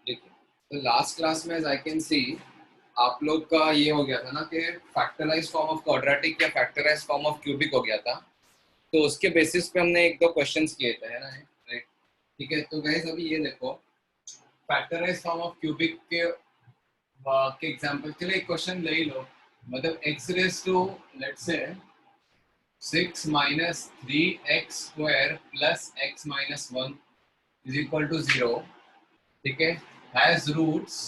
देखिए, तो last class में आई कैन सी आप लोग का ये हो गया था ना कि फैक्टराइज फॉर्म ऑफ क्वाड्रेटिक या फैक्टराइज फॉर्म ऑफ क्यूबिक हो गया था। तो उसके बेसिस पे हमने एक दो क्वेश्चंस किए थे, है ना? राइट, ठीक है। तो गाइस अभी ये देखो, फैक्टराइज फॉर्म ऑफ क्यूबिक के एग्जांपल के लिए एक क्वेश्चन ले ही लो। मतलब x raise to let's say 6 minus 3x square plus x minus 1 is equal to 0, ठीक है। Has roots,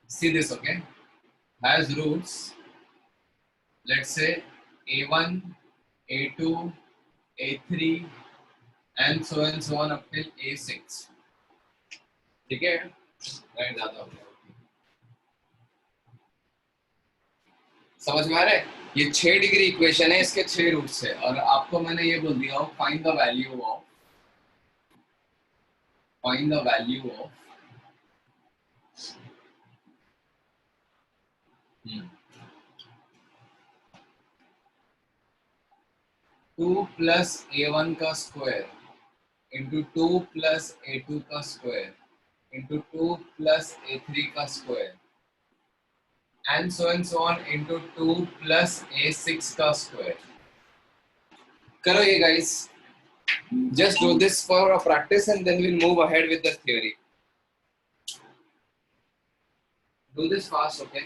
see this, okay, has roots, let's say a1, a2, a3 and so on up till a6, ठीक है। Right, ज्यादा हो गया, समझ में आ रहा है? ये 6 डिग्री इक्वेशन है, इसके 6 रूट्स है और आपको मैंने ये बोल दिया हो find the value of, find the value of 2 plus a1 का स्क्वायर इंटू 2 प्लस a2 का स्क्वायर इंटू 2 प्लस a3 का square and so on into 2 plus a6 का square। करो ये guys, just do this for a practice and then we'll move ahead with the theory. Do this fast, okay?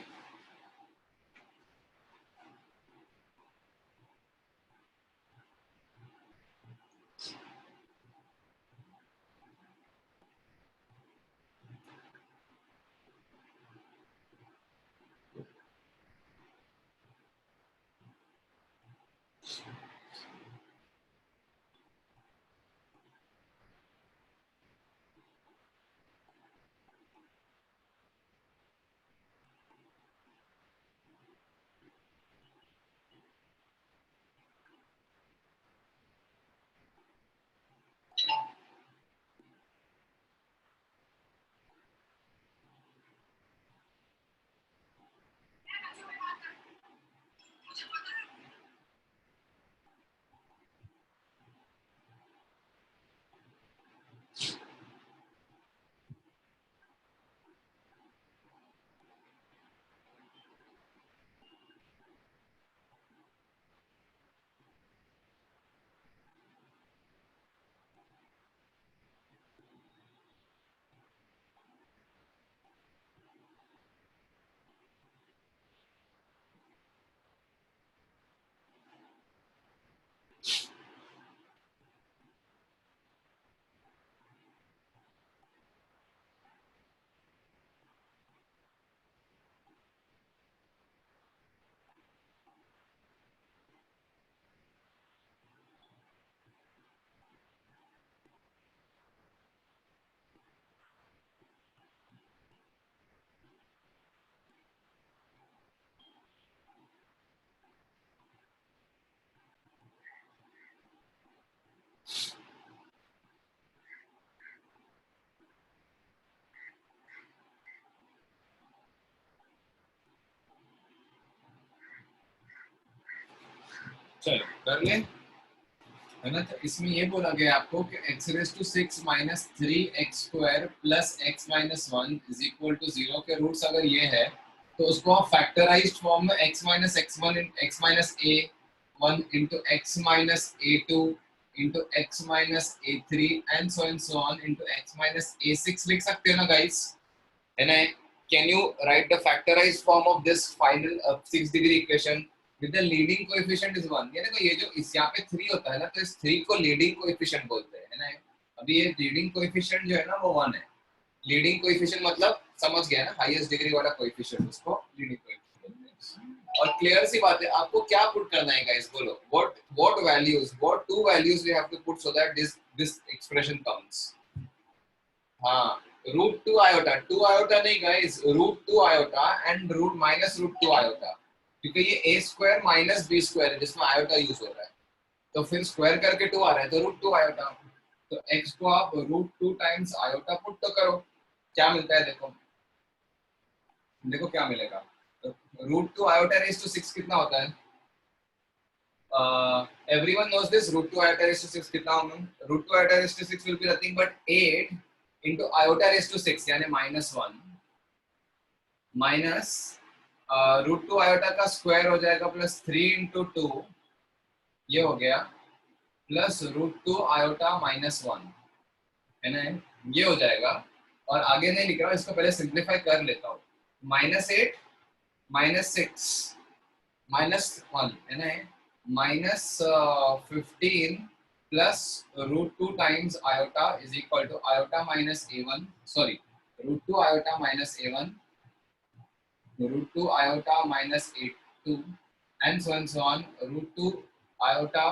चलो कर ले, है ना? तो इसमें ये बोला गया आपको कि x raise to 6 minus 3x square plus x minus 1 is equal to 0 के रूट्स अगर ये है तो उसको आप फैक्टराइज्ड फॉर्म में x minus x1 x minus a1 into x minus a2 into x minus a3 and so on into x minus a6 लिख सकते हो ना गाइस, है ना? Can you write the factorized form of this final 6 degree equation with the leading coefficient is 1। ये देखो, ये जो इस यहाँ पे 3 होता है ना, तो इस 3 को लीडिंग कोएफिशिएंट बोलते हैं, है ना? अभी ये लीडिंग कोएफिशिएंट जो है ना वो 1 है। लीडिंग कोएफिशिएंट मतलब समझ गया ना, हाईएस्ट डिग्री वाला कोएफिशिएंट, उसको लीडिंग कोएफिशिएंट बोलते हैं। और क्लियर सी बात है, आपको क्या पुट करना है गाइस, बोलो what values, what two values we have to put so that this expression comes. हाँ, रूट 2 आयोटा, 2 आयोटा नहीं guys, root 2 iota and root minus root 2 iota, क्योंकि ये a square minus b square है जिसमें iota use हो रहा है, तो फिर स्क्वायर करके 2 आ रहा है तो रूट 2 आयोटा। तो x को आप रूट 2 टाइम्स आयोटा पुट तो करो, क्या मिलता है देखो, देखो क्या मिलेगा। तो रूट 2 आयोटा रेज टू 6 कितना होता है? Everyone knows this, root 2 iota raise to 6 कितना होगा? Root 2 iota raise to 6 will be nothing but 8 into iota raise to 6 यानी -1 माइनस √2 आयोटा का स्क्वायर हो जाएगा प्लस 3 इंटू 2 ये हो गया प्लस √2 आयोटा -1 है ना, ये हो जाएगा। और आगे नहीं लिख रहा हूँ, इसको पहले सिंप्लीफाई कर लेता हूँ। -8 -6 -1 है ना, -15 plus √2 times iota is equal to iota -a1 sorry √2 iota -a1 √2 iota minus a2 and so on √2 iota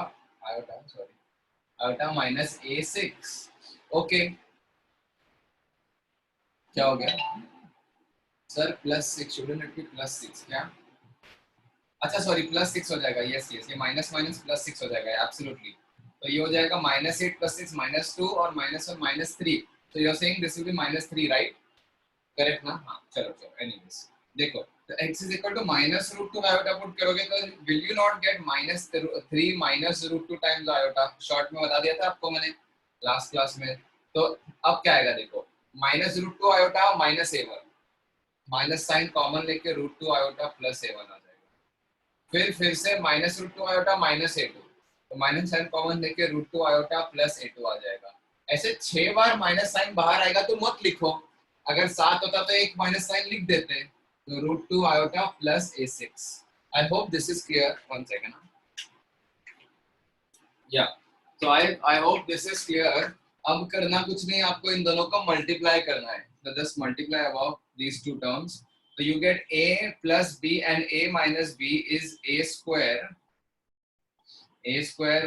iota minus a6 okay क्या हो गया सर +6 shouldn't it be +6 क्या अच्छा सॉरी +6 हो जाएगा यस यस ये माइनस माइनस +6 हो जाएगा एब्सोल्युटली तो ये हो जाएगा -8 + 6 -2 और -1 -3 तो you are saying this will be -3 right correct ना हाँ चलो चलो एनीवेज देखो तो x is equal to -√2 iota put करोगे तो will you not get -3 -√2 times iota short में बता दिया था आपको मैंने लास्ट क्लास में तो अब क्या आएगा देखो -√2 iota -a1 minus sign common लेके √2 आयोटा प्लस a1 आ जाएगा फिर से -√2 आयोटा -a2 तो माइनस साइन कॉमन लेके √2 आयोटा प्लस a2 आ जाएगा ऐसे 6 बार माइनस साइन बाहर आएगा तो मत लिखो अगर 7 होता तो एक माइनस साइन लिख देते तो √2 iota plus a6 I hope this is clear one second या तो I hope this is clear अब करना कुछ नहीं आपको इन दोनों को मल्टीप्लाई करना है तो just multiply about these two terms तो you get a plus b and a minus b is a square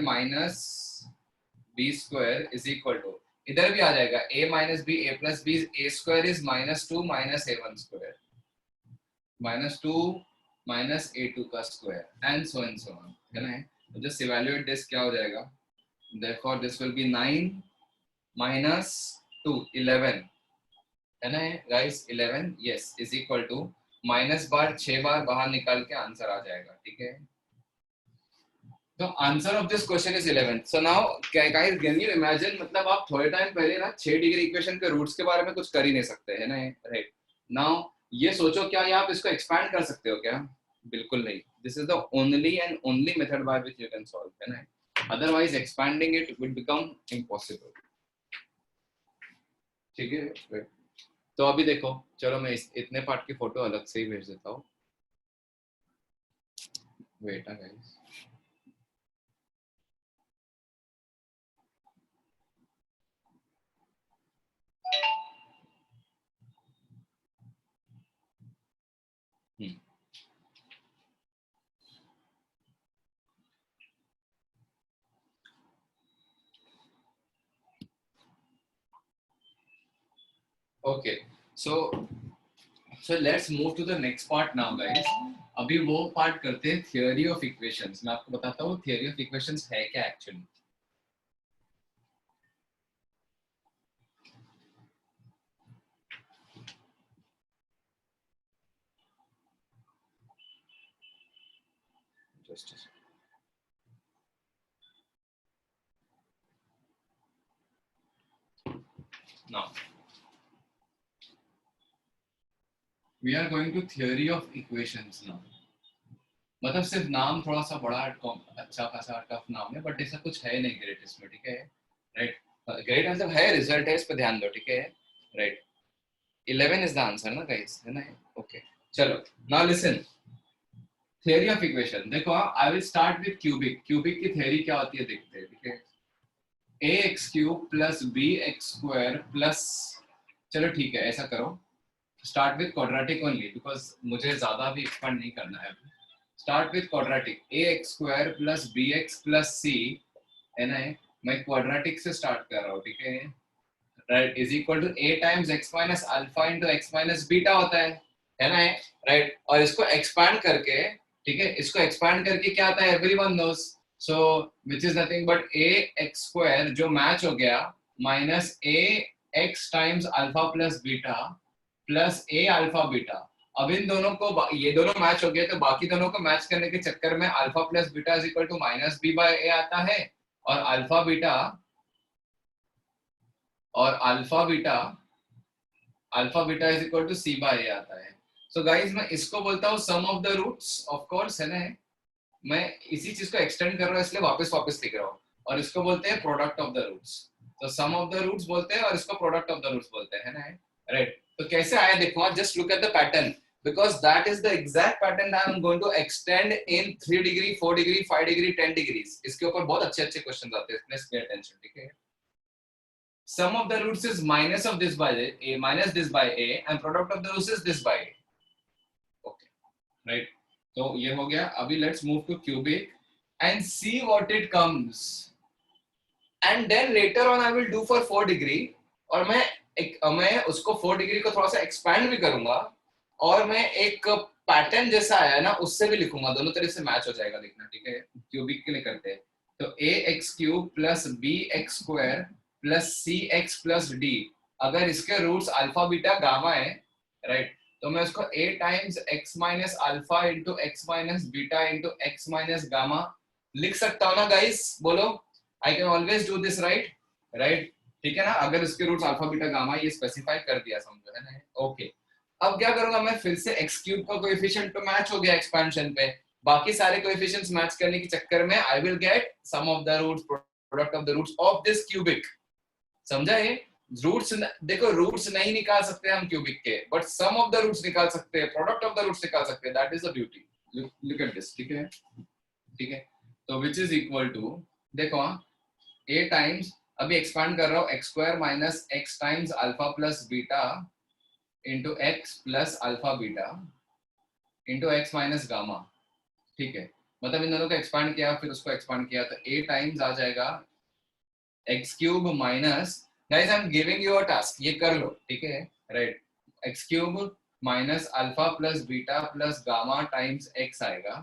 minus b square is equal to इधर भी आ जाएगा a minus b a plus b a square is -2 minus a1 square -2 minus a2 का square and so on है ना तो just evaluate this क्या हो जाएगा therefore this will be 9 minus 2 11 है ना guys 11 yes is equal to minus बार 6 बार बाहर निकाल के आंसर आ जाएगा ठीक है तो answer of this question is 11 so now guys can you imagine मतलब आप थोड़े टाइम पहले ना 6 डिग्री इक्वेशन के रूट्स के बारे में कुछ कर ही नहीं सकते है ना राइट नाउ ये सोचो क्या ये आप इसको एक्सपैंड कर सकते हो क्या बिल्कुल नहीं this is the only and only method by which you can solve है ना otherwise expanding it would become impossible ठीक है तो अभी देखो चलो मैं इतने पार्ट की फोटो अलग से ही भेज देता हूँ wait guys okay so let's move to the next part now guys अभी वो पार्ट करते हैं थियोरी ऑफ इक्वेशंस मैं आपको बताता हूँ थियोरी ऑफ इक्वेशंस है क्या actually just now we are going to theory of equations now मतलब सिर्फ नाम थोड़ा सा बड़ा अच्छा खासा टफ नाम है बट ऐसा कुछ है नहीं ग्रेट इसमें ठीक है राइट ग्रेट मतलब है रिजल्ट है इस पे ध्यान दो ठीक है राइट 11 इज द आंसर ना गाइस है ना ओके चलो now listen theory of equation देखो I will start with cubic की थ्योरी क्या होती है देखते हैं ठीक है ax³ प्लस bx² प्लस चलो ठीक है ऐसा करो start with quadratic only because मुझे ज्यादा भी एक्सपेंड नहीं करना है start with quadratic ax² plus bx plus c है ना मैं क्वाड्रेटिक से स्टार्ट कर रहा हूँ ठीक है right is equal to a times x minus alpha into x minus beta होता है ना राइट और इसको एक्सपैंड करके ठीक है इसको एक्सपैंड करके क्या आता है everyone knows so which is nothing but ax² जो मैच हो गया minus ax times alpha plus beta plus a alpha beta अब इन दोनों को ये दोनों मैच हो गए तो बाकी दोनों को मैच करने के चक्कर में alpha plus beta is equal to minus b by a आता है और अल्फा बीटा और alpha beta is equal to C by A आता है। सो गाइज मैं इसको बोलता हूँ sum of the roots, of course है ना, मैं इसी चीज को एक्सटेंड कर रहा हूँ इसलिए वापस लिख रहा हूँ, और इसको बोलते हैं प्रोडक्ट ऑफ द रूट्स। तो सम ऑफ द रूट्स बोलते हैं और इसको प्रोडक्ट ऑफ द रूट्स बोलते हैं ना, राइट। तो कैसे आया देखो, just look at the pattern, because that is the exact pattern that I'm going to extend in 3 degree, 4 degree, 5 degree, 10 degrees। इसके ऊपर बहुत अच्छे क्वेश्चंस आते हैं, प्लीज पे अटेंशन, ठीक है। Sum of the roots is minus of this by a minus this by a and product of the roots is this by a। Okay, right? तो ये हो गया। अभी let's move to cubic and see what it comes, and then later on I will do for 4 degree, और मैं उसको 4 degree को थोड़ा सा expand भी करूंगा, और मैं एक पैटर्न जैसा आया ना उससे भी लिखूंगा, दोनों तरफ से मैच हो जाएगा, देखना, ठीक है। क्यूबिक के लिए करते हैं, तो A X cube plus B X square plus C X plus D, अगर इसके रूट्स अल्फा बीटा गामा है, राइट, तो मैं उसको A times X minus alpha into X minus beta into X minus gamma लिख सकता हूँ ना गाइस, बोलो, I can always do this, right, right, ठीक है ना। अगर इसके रूट्स अल्फा बीटा गामा ये स्पेसिफाई कर दिया, समझो, है ना, ओके। अब क्या करूंगा मैं, फिर से x क्यूब का कोएफिशिएंट तो मैच हो गया एक्सपेंशन पे, बाकी सारे कोएफिशिएंट्स मैच करने के चक्कर में I will get sum of the roots, product of the roots of this cubic, समझा। ये रूट्स, देखो रूट्स नहीं निकाल सकते हम क्यूबिक के, but sum of the roots निकाल सकते हैं, प्रोडक्ट ऑफ द रूट्स निकाल सकते हैं, that is the beauty. Look at this, ठीक है, ठीक है। तो विच इज इक्वल टू, देखो a टाइम्स, अभी एक्सपांड कर रहा हूँ, x square minus x times alpha plus beta into x plus alpha beta into X minus gamma, ठीक है। मतलब इन दोनों को एक्सपांड किया फिर उसको एक्सपांड किया, तो a टाइम्स आ जाएगा x cube minus, guys I am giving you a task, ये कर लो, ठीक है, right, x cube minus alpha plus beta plus gamma times X आएगा,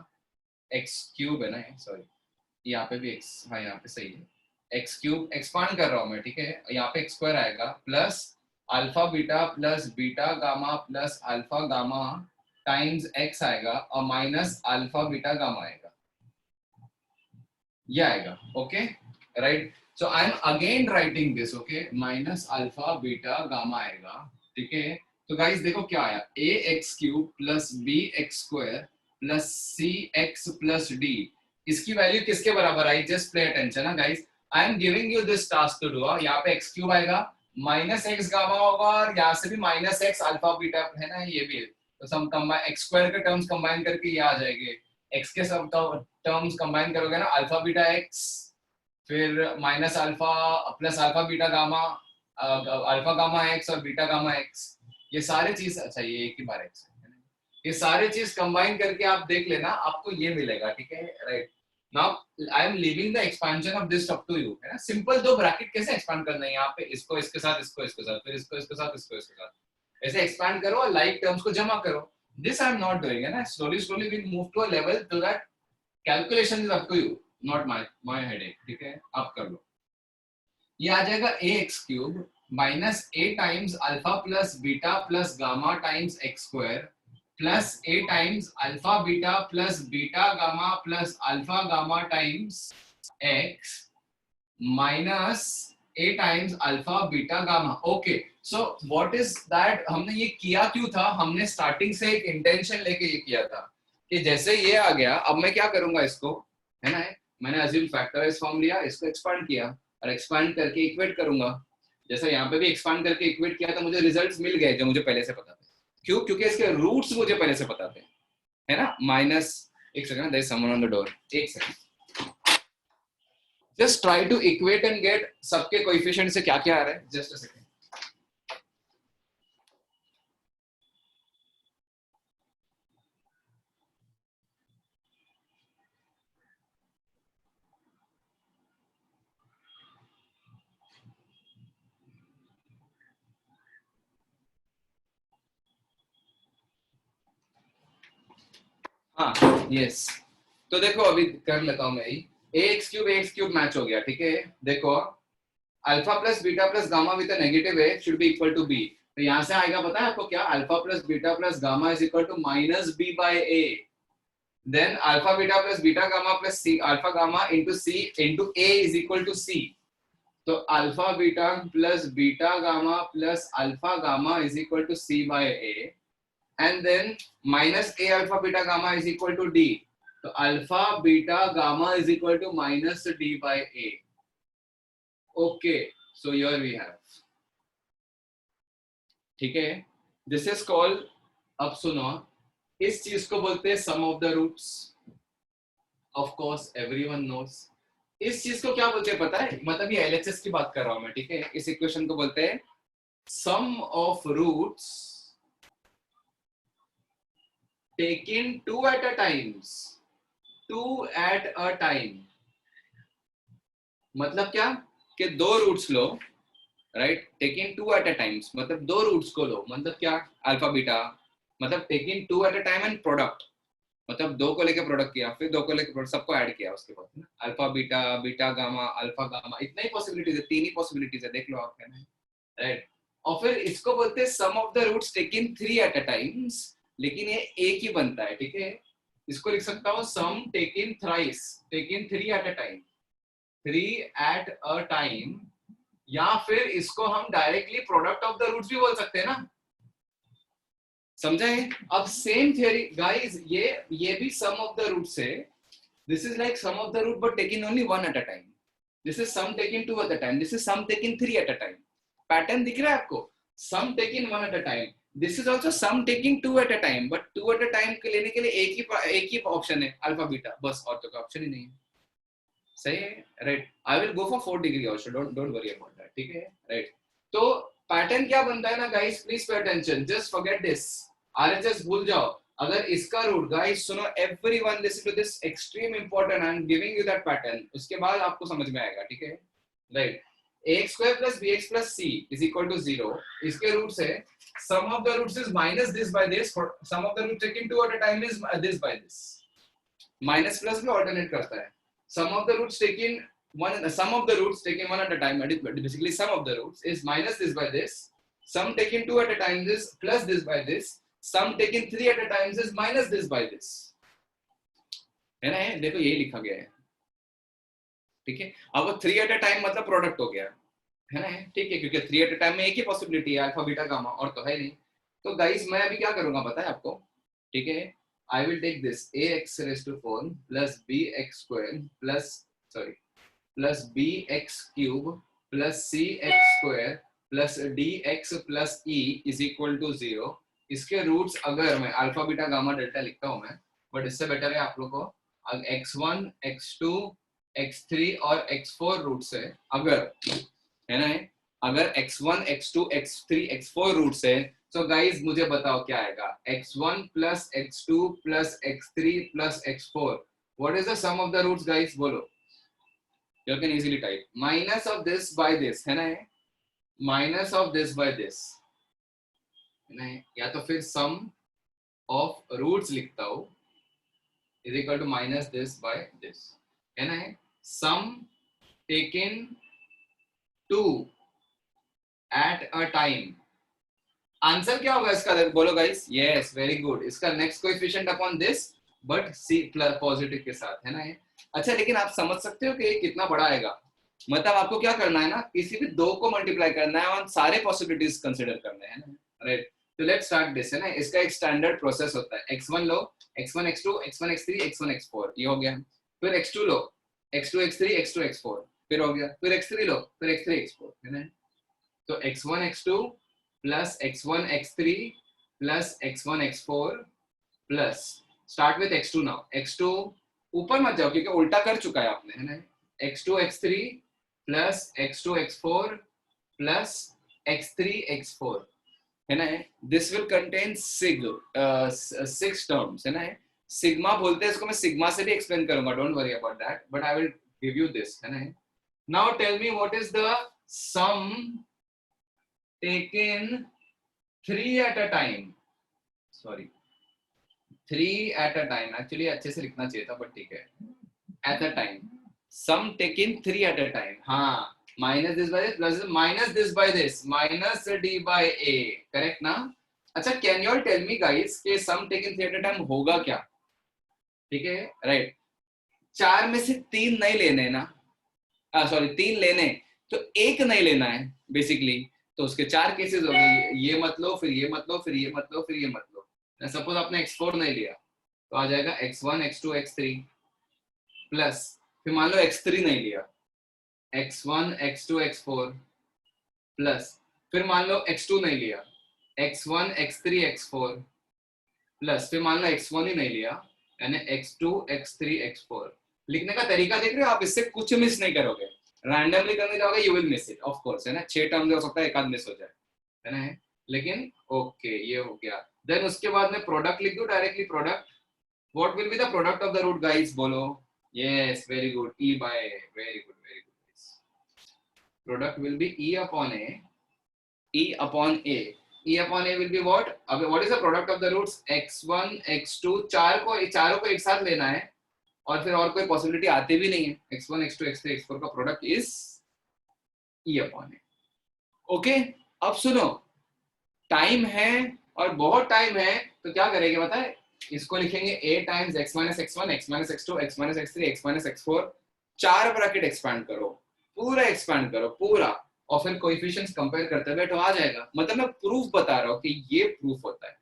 एक्स क्यूब है ना, सॉरी यहाँ पे भी एक्स, हाँ यहाँ पे सही है, एक्स क्यूब एक्सपांड कर रहा हूँ मैं, ठीक है, यहाँ पे एक्स स्क्वायर आएगा plus alpha beta plus beta gamma plus alpha gamma times X आएगा, और माइनस अल्फा बीटा गामा आएगा, ये आएगा, okay, right. So I am again writing this, okay, minus alpha beta gamma आएगा, ठीक है। तो गाइस देखो क्या आया, A X cube plus B X square plus C X plus D, इसकी वैल्यू किसके बराबर आई, जस्ट प्ले अटेंशन ना guys, I am giving you this task to do. यहाँ पे एक्स क्यूब आएगा, माइनस एक्स गामा होगा, और यहाँ से भी माइनस एक्स अल्फा बीटा है ना, ये भी, तो सब कंबाइन, एक्स स्क्वायर के टर्म्स कंबाइन करके ये आ जाएंगे, एक्स के सब टर्म्स कंबाइन करोगे ना, अल्फा बीटा एक्स, फिर minus alpha plus alpha beta gamma, alpha gamma x और बीटा गामा एक्स, ये सारे चीज, अच्छा ये एक ही बार एक्स, ये सारे चीज कंबाइन करके आप देख लेना, आपको ये मिलेगा, ठीक है, right. Now I am leaving the expansion of this up to you, है ना, सिंपल दो ब्रैकेट कैसे एक्सपांड करना है, यहाँ पे इसको इसके साथ, इसको इसके साथ, फिर इसको इसके साथ, इसको इसके साथ, ऐसे एक्सपांड करो और लाइक टर्म्स को जमा करो, this I am not doing, है ना, slowly slowly we move to a level to that calculation is up to you, not my headache, ठीक है, आप कर लो। ये आ जाएगा A X cube minus A times alpha plus beta plus gamma times X square plus A times alpha beta plus beta gamma plus alpha gamma times X minus A times alpha beta gamma, okay. So what is that, हमने ये किया क्यों था, हमने starting से एक intention लेके ये किया था कि जैसे ये आ गया, अब मैं क्या करूंगा इसको, है ना, मैंने अज्यूम फैक्टराइज फॉर्म लिया, इसको एक्सपांड किया और एक्सपांड करके इक्वेट करूंगा, जैसे यहाँ पे भी एक्सपांड करके इक्वेट किया था, मुझे रिजल्ट्स मिल गए जो मुझे पहले से पता था, क्यों, क्योंकि इसके रूट्स मुझे पहले से पता थे, है ना, माइनस, एक second, there is someone on the door, एक second, just try to equate and get सबके कोएफिशिएंट से क्या क्या आ रहा है, जस्ट अ सेकंड। हाँ यस, तो देखो अभी कर लेता हूं मैं ही, ए एक्स क्यूब मैच हो गया, ठीक है, देखो alpha plus beta plus gamma with negative A should be equal to B, तो यहां से आएगा पता है आपको क्या, alpha plus beta plus gamma is equal to minus B by A, then alpha beta plus beta gamma plus C alpha gamma into C into A is equal to C, तो alpha beta plus beta gamma plus alpha gamma is equal to C by A, and then minus A alpha beta gamma is equal to D. तो alpha beta gamma is equal to minus D by A. Okay, so here we have, ठीक है, this is called, अब सुनो, इस चीज को बोलते हैं sum of the roots. Of course everyone knows. इस चीज को क्या बोलते हैं पता है, मतलब ये एलएचएस की बात कर रहा हूं मैं, ठीक है. इस इक्वेशन को बोलते हैं sum of roots taken two at a times. Two at a time मतलब क्या, कि दो रूट्स लो, right. Taking two at a times मतलब दो रूट्स को लो, मतलब क्या, अल्फा बीटा, मतलब taking two at a time and product, मतलब दो को लेके प्रोडक्ट किया, फिर दो को लेके प्रोडक्ट, सबको ऐड किया उसके बाद ना, alpha beta, beta gamma, alpha gamma, इतना ही पॉसिबिलिटीज है, तीन ही पॉसिबिलिटीज है, देख लो आप, है ना, राइट. और फिर इसको बोलते हैं sum of the roots taking three at a times, लेकिन ये एक ही बनता है, ठीक है. इसको लिख सकता हूँ sum taking thrice, taking three at a time, three at a time, या फिर इसको हम directly product of the roots भी बोल सकते हैं ना, समझे. अब सेम थियरी गाइस, ये भी सम ऑफ द रूट्स है. This is like sum of the root but taking only one at a time. This is sum taking two at a time, this is sum taking three at a time. Pattern दिख रहा है आपको, sum taking one at a time, this is also sum taking two at a time, but two at a time के लेने के लिए एक ही option है, अल्फा बीटा, बस, और तो कोई ऑप्शन ही नहीं है. सही है, right. I will go for 4 degree also, don't worry about that, ठीक है, राइट. तो पैटर्न क्या बनता है ना guys, please pay attention, just forget this, RHS भूल जाओ. अगर इसका रूट, गाइस सुनो, everyone listen to this, extreme important, I am giving you that pattern, उसके बाद आपको समझ में आएगा, ठीक है, right. ax square plus bx plus c is equal to 0. इसके रूट्स है, sum of the roots is minus this by this, for sum of the roots taken two at a time is this by this. Minus plus भी alternate करता है. Sum of the roots taken sum of the roots taken one at a time, basically sum of the roots is minus this by this, sum taken two at a time is plus this by this, sum taken three at a time is minus this by this, है ना. देखो यही लिखा गया है, ठीक है. अब थ्री एट अ टाइम मतलब प्रोडक्ट हो गया, है ना, ठीक है, क्योंकि थ्री एट अ टाइम में एक ही पॉसिबिलिटी है, अल्फा बीटा गामा, और तो है नहीं. तो गाइस मैं अभी क्या करूंगा पता है आपको, ठीक है. I will take this ax raised to 4 plus bx square plus bx cube plus cx square plus dx plus e is equal to 0. इसके रूट्स अगर मैं अल्फा बीटा गामा डेल्टा लिखता हूँ मैं, बट इससे बेटर है आप लोग को x1 x2 x3 और x4 रूट्स है, अगर, है ना, अगर x1 x2 x3 x4 roots है, तो गाइज मुझे बताओ क्या आएगा, x1 plus x2 plus x3 plus x4, what is the sum of the roots guys, बोलो. You can easily type minus of this by this, है ना, minus of this by this, है ना, या तो फिर sum of roots लिखता हूँ is equal to minus this by this, है ना, sum taken two at a time. Answer क्या होगा इसका, बोलो गाइस. Yes, very good. इसका next coefficient upon this, but C plus positive के साथ, है ना. अच्छा, लेकिन आप समझ सकते हो कि ये कितना बड़ा आएगा, मतलब आपको क्या करना है ना, किसी भी दो को मल्टीप्लाई करना है और सारे पॉसिबिलिटीज कंसीडर करने हैं ना, राइट. तो लेट्स स्टार्ट दिस, है ना. इसका एक स्टैंडर्ड प्रोसेस होता है, x1 लो, x1 x2 x1 x3 x1 x4, ये हो गया. फिर x2 लो, x2 x3 x2 x4, फिर हो गया. फिर x3 लो, फिर x3 x4, है ना. तो x1 x2 plus x1 x3 plus x1 x4 plus start with x2 now. x2 ऊपर मत जाओ क्योंकि उल्टा कर चुका है आपने, है ना. x2 x3 plus x2 x4 plus x3 x4, है ना. This will contain six terms, है ना. सिग्मा बोलते हैं इसको, मैं सिग्मा से भी एक्सप्लेन करूंगा, don't worry about that, but I will give you this, है ना. Now tell me what is the sum taken 3 at a time, sorry 3 at a time, actually अच्छे से लिखना चाहिए था, बट ठीक है, at a time, sum taken 3 at a time, हाँ, minus this by this plus minus this by this minus d by a, correct ना. अच्छा, can you all tell me guys कि sum taken 3 at a time होगा क्या, ठीक है, right. चार में से तीन नहीं लेने ना, सॉरी तीन लेने, तो एक नहीं लेना है बेसिकली, तो उसके 4 केसेस हो गए, ये मत लो, फिर ये मत लो, फिर ये मत लो, फिर ये मत लो। सपोज आपने x4 नहीं लिया तो आ जाएगा x1 x2 x3 प्लस, फिर मान लो x3 नहीं लिया, x1 x2 x4 प्लस, फिर मान लो x2 नहीं लिया, x1 x3 x4 प्लस, फिर मान लो x1 ही नहीं लिया, यानी x2 x3 x4। लिखने का तरीका देख रहे हो आप, इससे कुछ मिस नहीं करोगे, रैंडमली करने जाओगे you will miss it of course, है ना। 6 टर्म हो सकता है एक आध मिस हो जाए, है ना, लेकिन ओके ये हो गया। देन उसके बाद में प्रोडक्ट लिख दो directly, product what will be the product of the root guys, बोलो। Yes very good, e by, very good very good. Product will be e upon a, e upon a, e upon a will be what? अब what is the product of the roots? x1 x2, चारों को एक साथ लेना है, और फिर और कोई पॉसिबिलिटी आती भी नहीं है। x1 x2 x3 x4 का product is e upon a। Okay, अब सुनो, टाइम है और बहुत टाइम है, तो क्या करेंगे पता है, इसको लिखेंगे a times x minus x1 x minus x2 x minus x3 x minus x4, 4 bracket expand करो, पूरा एक्सपैंड करो पूरा, और फिर कोएफिशिएंट्स कंपेयर करते बैठो, आ जाएगा। मतलब मैं प्रूफ बता रहा हूँ कि ये प्रूफ होता है,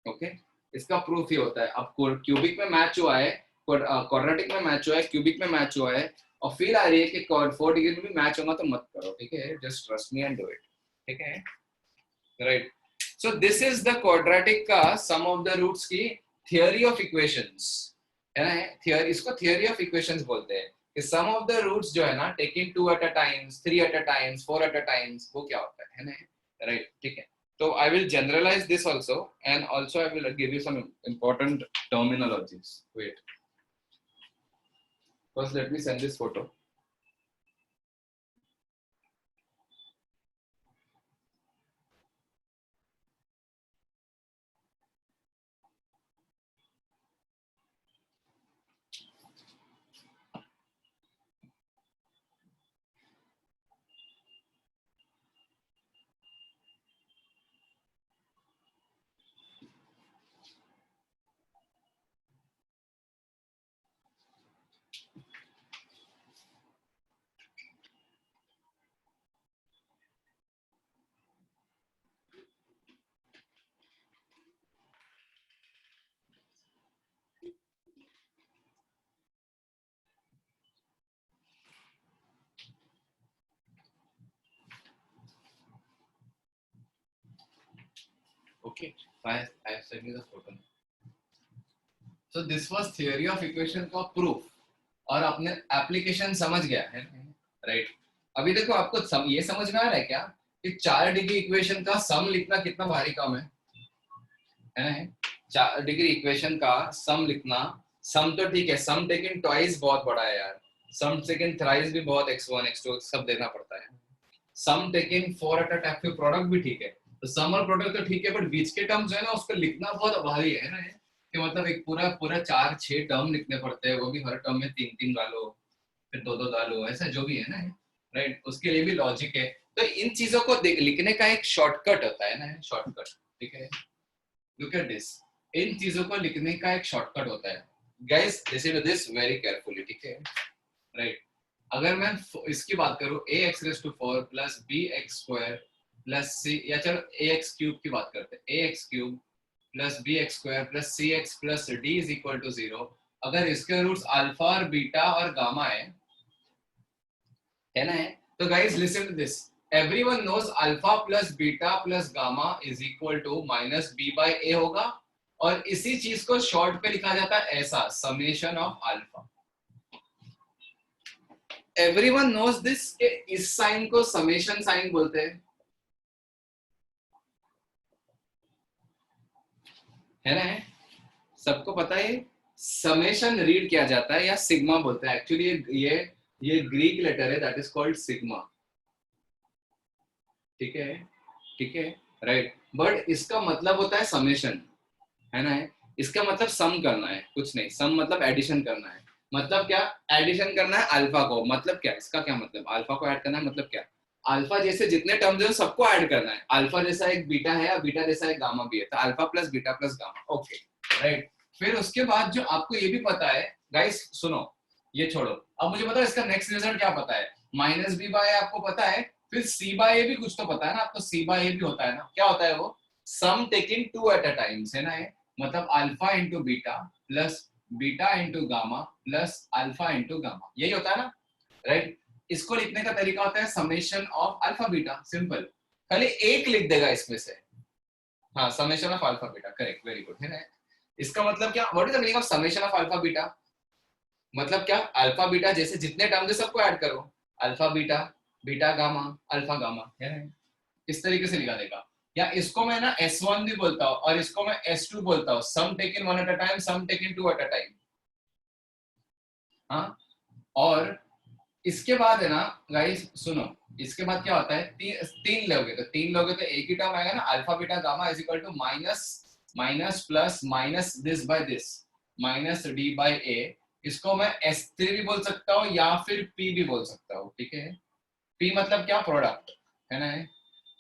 ओके इसका प्रूफ ही होता है। अब क्यूबिक में मैच हुआ है, क्वाड्रेटिक में मैच हुआ है, क्यूबिक में मैच हुआ है, और फील आ रही है कि 4 डिग्री में भी मैच होगा, तो मत करो, ठीक है, just trust me and do it, ठीक है, right. So this is the quadratic का सम ऑफ द रूट्स की थियोरी ऑफ इक्वेशंस, है ना, थियोरी, इसको थियोरी ऑफ इक्वेशंस बोलते हैं, कि सम ऑफ द रूट्स जो है ना, taking 2 eight a times, 3 at a times, 4 at a times, वो क्या होता है ना, राइट, ठीक है। So I will generalize this also, and also I will give you some important terminologies. Wait, first let me send this photo. Okay, I have sent you the photo. So this was theory of equation का proof, और आपने application समझ गया है, right. अभी देखो आपको ये समझ में आ रहा है क्या कि 4 डिग्री इक्वेशन का सम लिखना कितना भारी काम है ना। 4 डिग्री इक्वेशन का सम लिखना, सम तो ठीक है, सम टेकन ट्वाइस बहुत बड़ा है यार, सम टेकन थ्राइस भी बहुत, x1 x2 सब देना पड़ता है, सम टेकन 4 एट अ टाइम, फिर प्रोडक्ट भी ठीक है, तो सम और प्रोडक्ट तो ठीक है, बट बीच के टर्म्स जो है ना उसको लिखना बहुत भारी है ना, कि मतलब एक पूरा पूरा 4-6 टर्म लिखने पड़ते हैं, वो भी हर टर्म में 3-3 डालो, फिर 2-2 डालो, ऐसा जो भी है ना, राइट, उसके लिए भी लॉजिक है। तो इन चीजों को लिखने का एक शॉर्टकट होता है ना, शॉर्टकट, ठीक है, लुक एट दिस, इन चीजों को लिखने का एक शॉर्टकट होता है guys, listen to this very carefully, ठीक है, राइट। अगर मैं इसकी बात करूं, ax⁴ plus bx² plus c, या चलो ax³ की बात करते हैं, ax³ plus bx² plus cx plus d is equal to 0, अगर इसके रूट्स अल्फा और बीटा और गामा है ना, तो guys listen to this, everyone knows alpha plus beta plus gamma is equal to minus b by a होगा, और इसी चीज को शॉर्ट पे लिखा जाता है ऐसा, summation of alpha. Everyone knows this, के इस साइन को समेशन साइन बोलते हैं, है ना, सबको पता है, समेशन रीड किया जाता है या सिग्मा बोलते हैं, एक्चुअली ये ग्रीक लेटर है, दैट इज कॉल्ड सिग्मा, ठीक है, ठीक है, राइट, बट इसका मतलब होता है समेशन, है ना, इसका मतलब सम करना है, कुछ नहीं, सम मतलब एडिशन करना है, मतलब क्या, एडिशन करना है अल्फा को, मतलब क्या, इसका क्या मतलब, अल्फा को ऐड करना है, मतलब क्या, अल्फा जैसे जितने टर्म्स हैं सबको ऐड करना है, अल्फा जैसा एक बीटा है और बीटा जैसा एक गामा भी है, तो alpha plus beta plus gamma, okay, right. फिर उसके बाद जो आपको ये भी पता है गाइस, सुनो ये छोड़ो, अब मुझे बताओ इसका नेक्स्ट रिजल्ट क्या पता है, माइनस बी बाय आपको पता है, फिर सी बाय ए भी कुछ तो पता है ना आपको, सी बाय ए भी होता है ना, क्या होता है वो, sum taking two at a time है ना, ये मतलब alpha into beta plus beta into gamma plus alpha into gamma, यही होता है ना, राइट। इसको लिखने का तरीका होता है summation of alpha beta, simple, खाली एक लिख देगा इसमें से, हाँ summation of alpha beta, correct, very good, है ना। इसका मतलब क्या, what is the meaning of summation of alpha beta, मतलब क्या, अल्फा बीटा जैसे जितने टर्म है सबको ऐड करो, alpha beta beta gamma alpha gamma, है ना, इस तरीके से लिखा देगा। या इसको मैं ना S1 भी बोलता हूँ और इसको मैं S2 बोलता हूँ, sum taken one at a time, sum taken two at a time, हाँ। और इसके बाद है ना गाइस सुनो, इसके बाद क्या होता है, तीन लोगे तो एक ही टर्म आएगा ना, alpha beta gamma is equal to minus minus plus minus this by this minus D by A, इसको मैं S3 भी बोल सकता हूँ या फिर P भी बोल सकता हूँ, ठीक है, P मतलब क्या, प्रोडक्ट, है ना।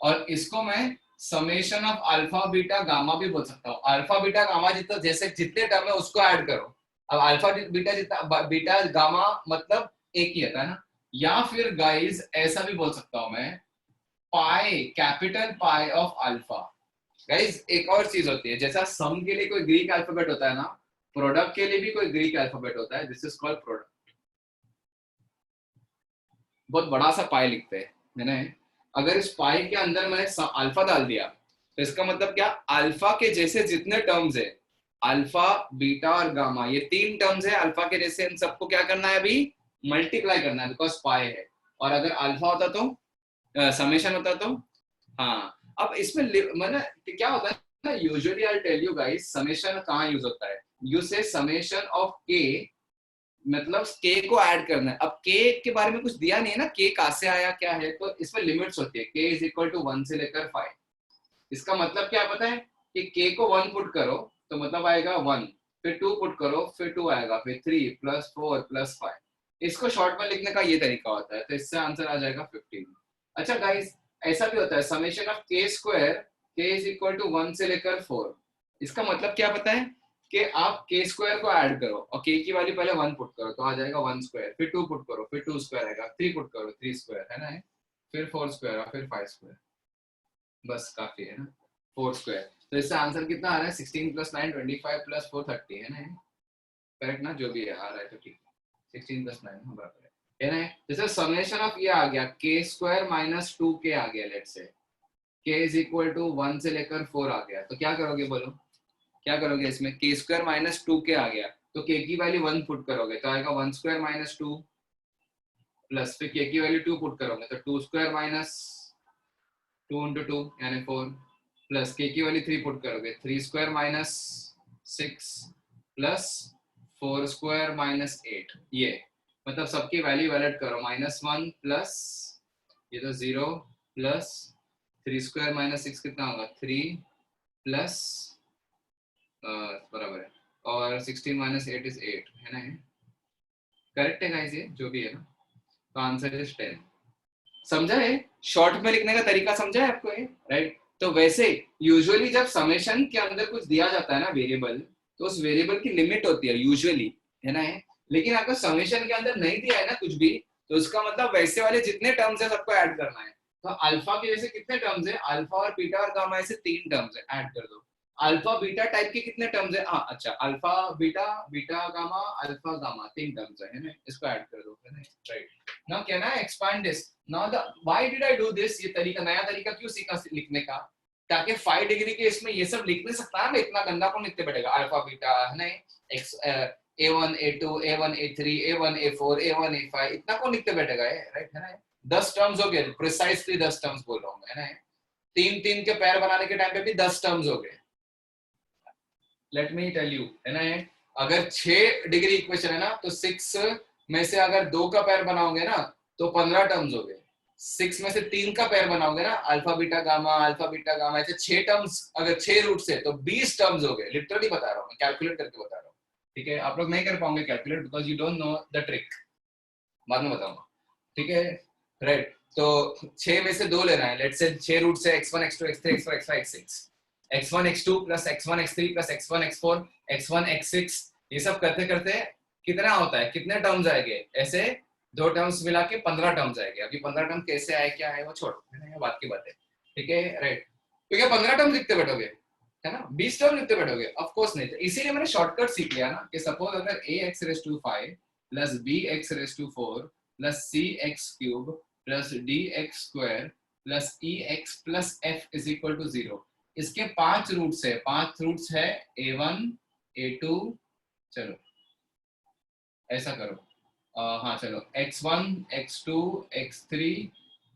और इसको मैं summation of alpha beta gamma भी बोल सकता हूँ, अल्फा बीटा गामा जितना जैसे जितने टर्म है उसको ऐड करो, अब अल्फा बीटा जितना बीटा गामा मतलब एक ही आता है ना, या फिर गाइस ऐसा भी बोल सकता हूं मैं, pi capital pi of alpha. Guys एक और चीज होती है, जैसा सम के लिए कोई ग्रीक अल्फाबेट होता है ना, प्रोडक्ट के लिए भी कोई ग्रीक अल्फाबेट होता है, दिस इज कॉल्ड प्रोडक्ट, बहुत बड़ा सा पाई लिखते हैं, है ना। अगर इस पाई के अंदर मैंने अल्फा डाल दिया तो इसका मतलब क्या, अल्फा के जैसे जितने टर्म्स है, अल्फा बीटा और गामा, ये तीन टर्म्स है अल्फा के जैसे, इन सबको क्या करना है अभी, मल्टीप्लाई करना है, बिकॉज पाई है। और अगर अल्फा होता तो समेशन होता तो, हाँ। अब इसमें मतलब क्या होता है ना, usually I tell you guys, summation कहाँ यूज होता है, यू से समेशन ऑफ के, मतलब के को ऐड करना है। अब के के बारे में कुछ दिया नहीं है ना, के कहाँ से आया क्या है, तो इसमें लिमिट्स होती है, के इज इक्वल टू 1 से लेकर 5, इसका मतलब क्या पता है कि के को 1 पुट करो तो मतलब आएगा 1, फिर 2 पुट करो फिर 2 आएगा, फिर 3 प्लस 4 प्लस 5, इसको शॉर्ट में लिखने का ये तरीका होता है, तो इससे आंसर आ जाएगा 15। अच्छा गाइस, ऐसा भी होता है समेशन ऑफ के स्क्वायर, के इज इक्वल टू 1 से लेकर 4, इसका मतलब क्या पता है कि आप के स्क्वायर को ऐड करो और के की वैल्यू पहले 1 पुट करो तो आ जाएगा 1 स्क्वायर, फिर 2 पुट करो फिर 2 स्क्वायर आएगा, 3 पुट करो 3 स्क्वायर, है ना, फिर 4 स्क्वायर और फिर 5 स्क्वायर, बस काफी है ना, 4 स्क्वायर। तो इससे आंसर कितना आ रहा है, 16 प्लस 9 25 प्लस 4 30, है ना, करेक्ट ना, जो भी है आ रहा है तो ठीक है, 16 प्लस 9 बराबर है ना। जैसे समेशन ऑफ ये आ गया के स्क्वायर माइनस 2k आ गया, let's say k is equal to 1 से लेकर 4 आ गया, तो क्या करोगे बोलो, क्या करोगे इसमें, के स्क्वायर माइनस 2k आ गया तो k की वैल्यू 1 पुट करोगे तो आएगा 1 स्क्वायर माइनस 2, प्लस फिर k की वैल्यू 2 पुट करोगे तो 2 स्क्वायर माइनस 2 इंटू 2 यानी 4, प्लस k की वैल्यू 3 पुट करोगे 3 square minus 6 plus 4 square minus 8, ये मतलब सबकी वैल्यू वैलिड करो, -1 प्लस ये तो 0 प्लस 3 स्क्वायर माइनस 6 कितना होगा 3 प्लस बराबर है, और 16 माइनस 8 इज 8, है ना, करेक्ट है गाइस, ये जो भी है ना, तो आंसर इज 10। समझा है, शॉर्ट में लिखने का तरीका समझा है आपको ये, राइट। तो वैसे यूजुअली जब समेशन के अंदर कुछ दिया जाता है ना वेरिएबल, तो उस वेरिएबल की लिमिट होती है यूजुअली, है ना, लेकिन अगर समेशन के अंदर नहीं दिया है ना कुछ भी, तो उसका मतलब वैसे वाले जितने टर्म्स है सबको ऐड करना है। तो अल्फा के जैसे कितने टर्म्स है, अल्फा और बीटा और गामा ऐसे 3 टर्म्स है, ऐड कर दो। अल्फा बीटा टाइप के कितने टर्म्स है, हाँ अच्छा, alpha beta beta gamma alpha gamma 3 terms है ना, इसको ऐड कर दो, है ना, right. Now can I expand this, now the why did I do this, ये तरीका, नया तरीका क्यों सीखा लिखने का, ताकि 5 डिग्री के इसमें ये सब लिख नहीं सकता है, इतना गंदा कौन लिखते बैठेगा, अल्फा बीटा, है ना, x A1 A2 A1 A3 A1 A4 A1 A5, इतना कौन लिखते बैठेगा, राइट, है ना। 10 टर्म्स हो गए, प्रिसाइसली 10 टर्म्स बोल रहा हूँ मैं, है ना, 3 के पैर बनाने के टाइम पे भी 10 टर्म्स हो गए। लेट मी टेल यू, है ना, अगर 6 डिग्री इक्वेशन है ना, तो 6 में से अगर 2 का पैर बनाओगे ना तो 15 टर्म्स हो गए, 6 में से 3 का पैर बनाओगे ना, अल्फा बीटा गामा ऐसे 6 टर्म्स, अगर 6 रूट से तो 20 टर्म्स हो गए, लिटरली बता रहा हूँ, कैलकुलेट करके बता रहा हूँ, ठीक है। आप लोग नहीं कर पाओगे calculate because you don't know the trick, बाद में बताऊंगा, ठीक है, राइट। तो 6 में से 2 लेना है, लेट्स से 6 रूट से x1 x2 x3 x4 x5 x6, x1 x2 plus x1 x3 plus x1 x4 x1 x6, ये सब करते करते कितना होता है, कितने टर्म्स आएंगे, ऐसे दो टर्म्स मिला के 15 टर्म्स आएंगे। अभी 15 टर्म कैसे आए क्या है वो छोड़, है ना, ये बात की बात है, ठीक है, राइट। तो क्या 15 टर्म लिखते बैठोगे, है ना, 20 टर्म लिखते बैठोगे? ऑफ कोर्स नहीं। तो इसीलिए मैंने शॉर्टकट सीख लिया ना कि सपोज अगर ax⁵ plus bx⁴ plus cx³ plus dx² plus ex plus f is equal to 0, इसके 5 रूट्स है, 5 रूट्स है a1 a2, चलो ऐसा करो, हाँ चलो x1 x2 x3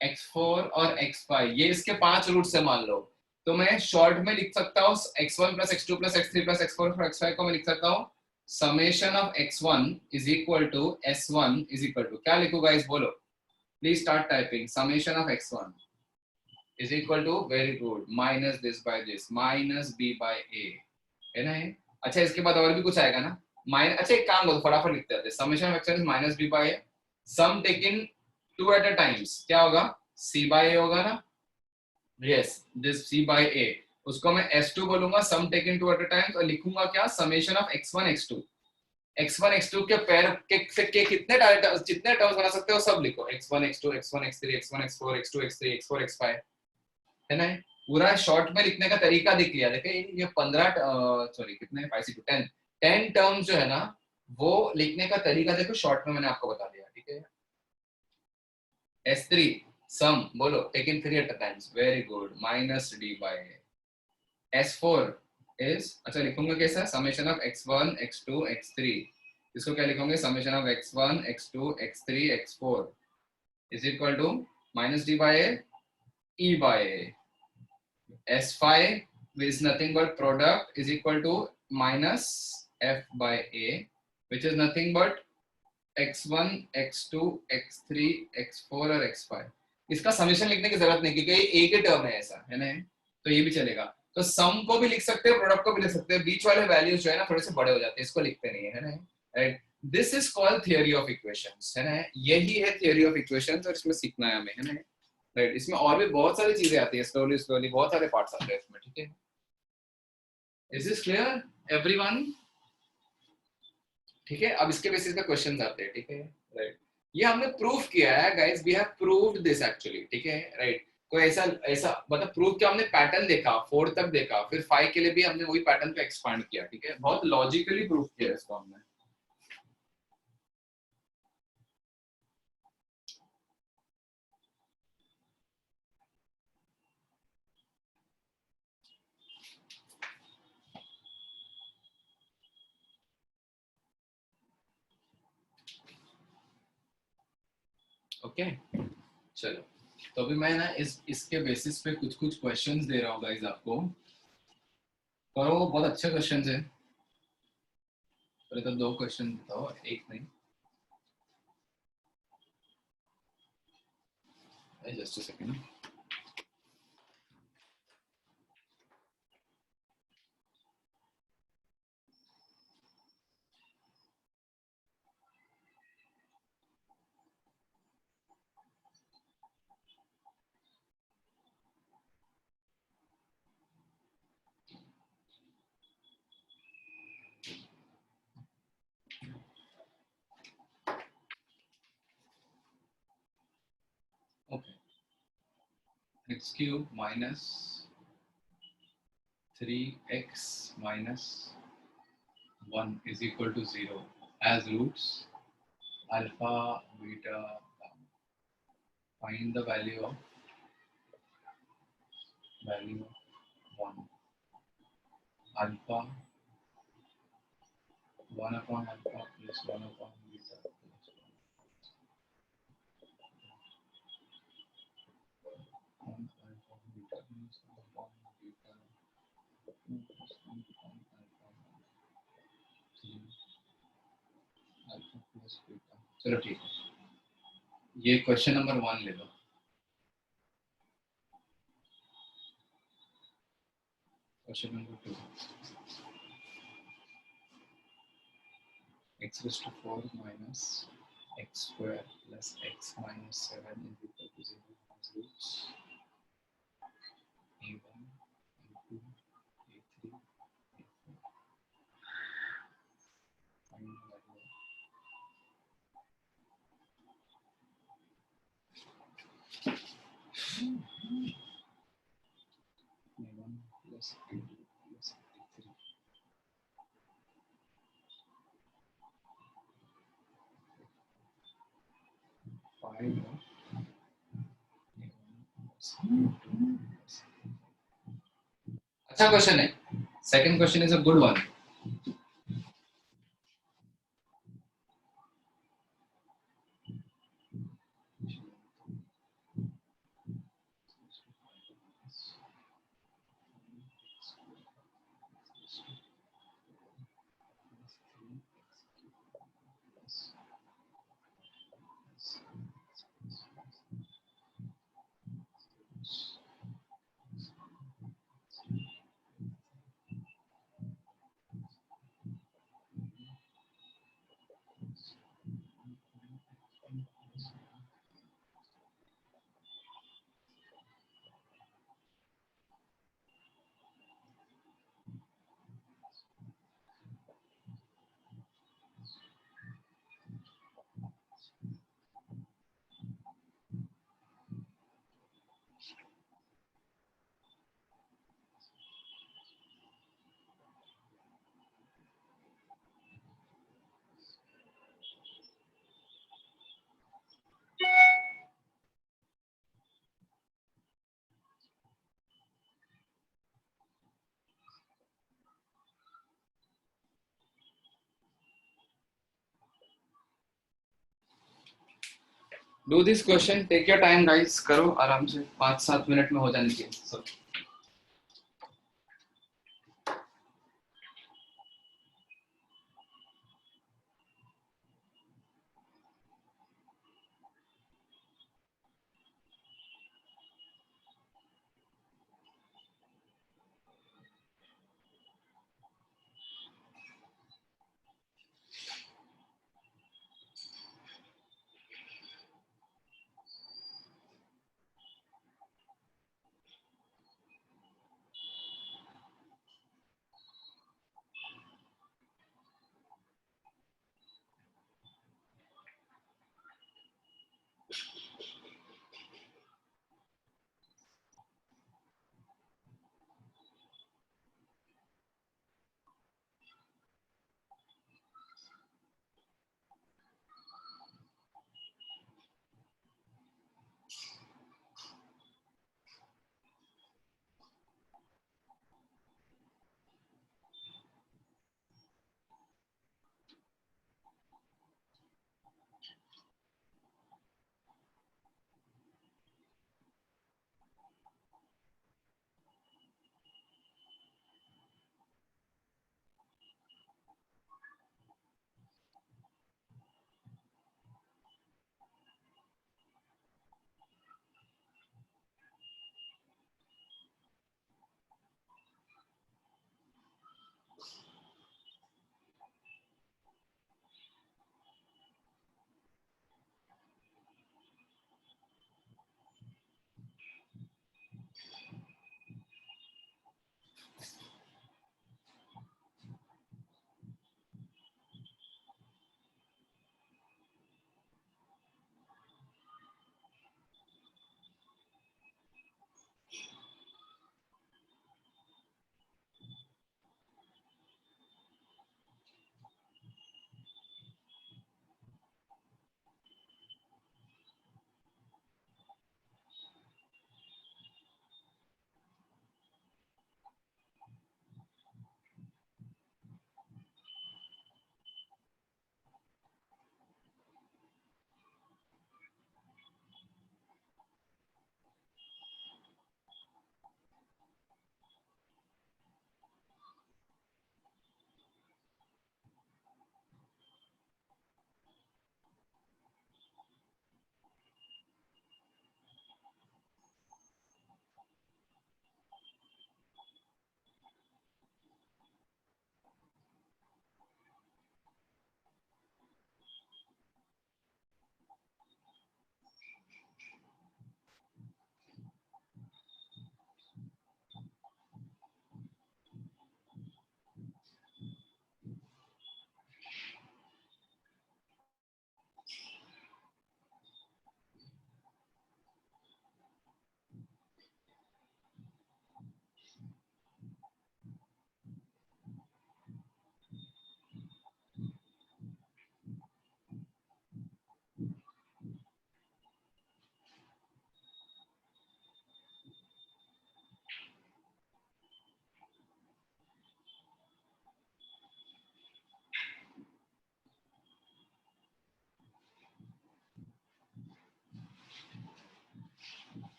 x4 और x5, ये इसके 5 रूट्स है मान लो। तो मैं शॉर्ट में लिख सकता हूँ x1 plus x2 plus x3 plus x4 और x5 को मैं लिख सकता हूँ summation of x1 is equal to s1 is equal to, क्या लिखूँ गाइस बोलो, please start typing, summation of x1 is equal to, very good, minus this by this minus b by a, है ना ये। अच्छा इसके बाद और भी कुछ आएगा ना, माइनस, अच्छा एक काम करो फटाफट लिखते हैं, summation of X is minus b by a, sum taken two at a times, क्या होगा, c बाय a होगा ना, yes this c by a, उसको मैं s2 बोलूंगा, sum taken two at a times, और लिखूंगा क्या, summation of x1 x2, x1 x2 के पैर के कितने जितने टर्म्स बना सकते हो सब लिखो, x1 x2 x1 x3 x1 x4 x2 x3 x4 x5, है ना। पूरा शॉर्ट में लिखने का तरीका दिख लिया, देखिए ये 15 सॉरी कितने 10 टर्म्स जो है ना वो लिखने का तरीका देखो शॉर्ट में मैंने आपको बता दिया, ठीक है। S3 सम बोलो taken 3 at a times, very good, minus d by S4 is, अच्छा लिखूंगा कैसा, summation of x1 x2 x3, इसको क्या लिखोगे, summation of x1 x2 x3 x4 is equal to minus d by e by S5 is nothing but product is equal to minus F by A, which is nothing but x1, x2, x3, x4 और x5। इसका summation लिखने की जरूरत नहीं क्योंकि ये एक ही term है, ऐसा है ना, तो ये भी चलेगा। तो सम को भी लिख सकते हो, प्रोडक्ट को भी लिख सकते हो, बीच वाले वैल्यूज जो है ना थोड़े से बड़े हो जाते हैं, इसको लिखते नहीं है ना, right. This is called theory of equations, है ना, यही है थियोरी ऑफ इक्वेशंस, और इसमें सीखना है हमें, है ना, राइट। इसमें और भी बहुत सारी चीजें आती है, स्लोली स्लोली बहुत सारे पार्ट्स आते हैं इसमें, ठीक है। इज दिस क्लियर एवरीवन, ठीक है। अब इसके बेसिस पे क्वेश्चंस आते हैं, ठीक है, राइट। ये हमने प्रूफ किया है guys, we have proved this actually, ठीक है, राइट। कोई ऐसा ऐसा मतलब प्रूफ किया हमने, पैटर्न देखा 4 तक देखा, फिर 5 के लिए भी हमने वही पैटर्न पे एक्सपांड किया, ठीक है, बहुत लॉजिकली प्रूफ किया इसको हमने। ओके चलो, तो अभी मैं ना इसके बेसिस पे कुछ कुछ क्वेश्चंस दे रहा हूँ गाइस आपको, करो, बहुत अच्छे क्वेश्चंस है। पहले तो 2 क्वेश्चन बताओ, एक नहीं, just a second. Okay, x cube minus 3x minus 1 is equal to 0 as roots alpha, beta, gamma. Find the value of 1 alpha 1 upon alpha plus 1 upon beta plus 1 alpha beta minus 1 upon beta plus 1 upon alpha 3 alpha plus beta। चलो ठीक है, ये question number 1 ले लो। Question number 2, x raised to 4 minus x square plus x minus 7 is equal to 0 as roots a1, a2, a3, a4. Find the value अच्छा question है. Second question is a good one. Do this question, take your time guys, करो आराम से, 5-7 minute में हो जाने चाहिए सब.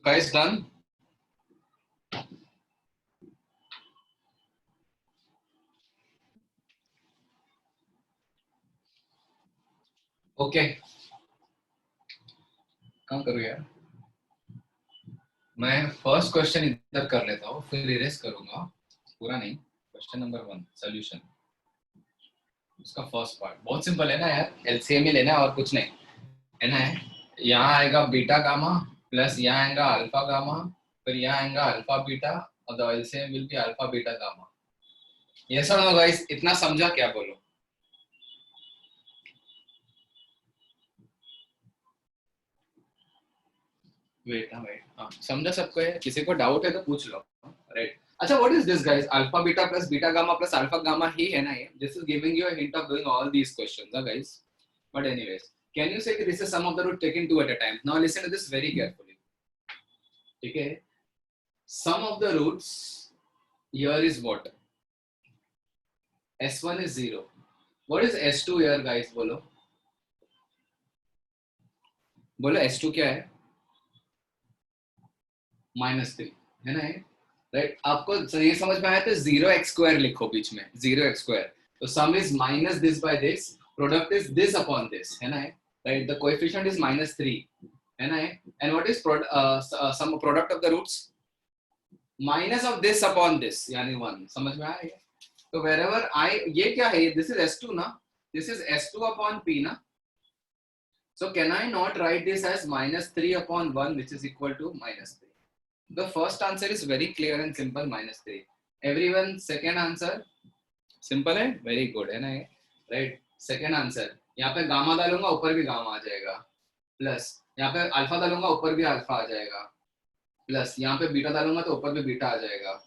Guys, done? ओके, कहाँ करूँ यार? मैं फर्स्ट क्वेश्चन इधर कर लेता हूँ, फिर इरेज करूंगा, पूरा नहीं। क्वेश्चन नंबर 1 सोल्यूशन, उसका फर्स्ट पार्ट बहुत सिंपल है ना यार, एलसीएम ही लेना है और कुछ नहीं है ना। यहाँ आएगा बीटा गामा प्लस यहाँ आएगा अल्फा गामा, फिर यहाँ आएगा अल्फा बीटा और the LCM will be alpha beta gamma. ये सब गाइस, इतना समझा क्या? बोलो। वेट समझा सबको है, किसी को डाउट है तो पूछ लो, राइट? अच्छा, what is this guys? Alpha beta plus beta gamma plus alpha gamma ही है ना ये? This is giving you a hint of doing all these questions guys, but anyways, can you say कि this is sum of the root taken two at a time? Now listen to this very carefully, ठीक है? Sum of the roots here is what? s1 is 0. What is s2 here guys? बोलो बोलो, s2 क्या है? -3 है ना, right? आपको ये समझ में आया तो 0x² लिखो बीच में, 0x². तो sum is minus this by this, product is this upon this, है ना, राइट? द कोएफिशिएंट इज -3, है ना, and what is sum product of the roots? Minus of this upon this, यानी 1. समझ में आया? तो wherever I, ये क्या है? दिस इज s2 ना, this is s2 upon p ना. So can I not write this as -3 upon 1, which is equal to -3? The first answer is very clear and simple, -3. Everyone, second answer simple है, very good है ना, right? Second answer, यहाँ पे gamma डालूंगा ऊपर भी gamma आ जाएगा, plus यहाँ पे अल्फा डालूंगा ऊपर भी अल्फा आ जाएगा, प्लस यहाँ पे बीटा डालूंगा तो ऊपर भी बीटा आ जाएगा,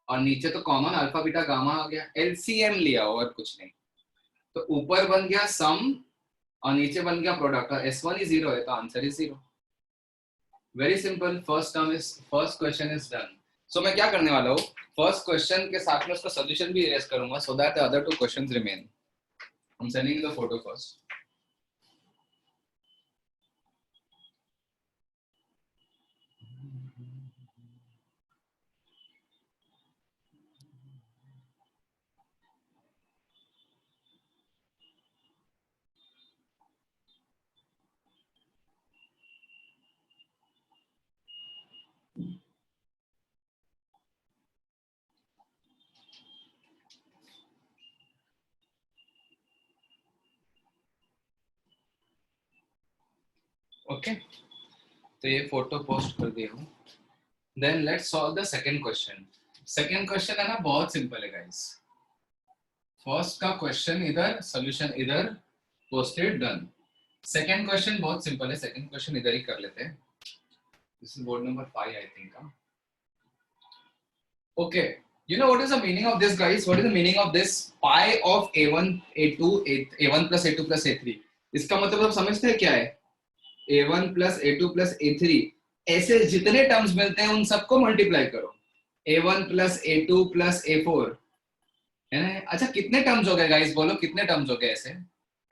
और नीचे तो कॉमन अल्फा बीटा गामा आ गया, एलसीएम लिया और कुछ नहीं. तो ऊपर बन गया सम और नीचे बन गया प्रोडक्ट, और s1 ही 0 है तो answer is 0. Very simple, first question is done. So मैं क्या करने वाला हूँ, फर्स्ट क्वेश्चन के साथ में उसका सॉल्यूशन भी इरेज करूंगा, so that the other 2 questions remain. I am sending the photo first. Okay, तो ये फोटो पोस्ट कर दिया हूँ. Then let's solve the second question. Second question है ना, बहुत सिंपल है गाइस. फर्स्ट का क्वेश्चन इधर, सॉल्यूशन इधर, पोस्टेड, डन. सेकंड क्वेश्चन बहुत सिंपल है, सेकंड क्वेश्चन इधर ही कर लेते हैं. This is board number 5 I think. Okay, you know what is the meaning of this guys? What is the meaning of this pi of a1 a2 a1 plus a2 plus a3? इसका मतलब आप समझते हैं क्या है? a1 plus a2 plus a3, ऐसे जितने terms मिलते हैं उन सबको मल्टीप्लाई करो. a1 plus a2 plus a4, है ना? अच्छा, कितने टर्म्स हो गए गाइस? बोलो कितने टर्म्स हो गए? ऐसे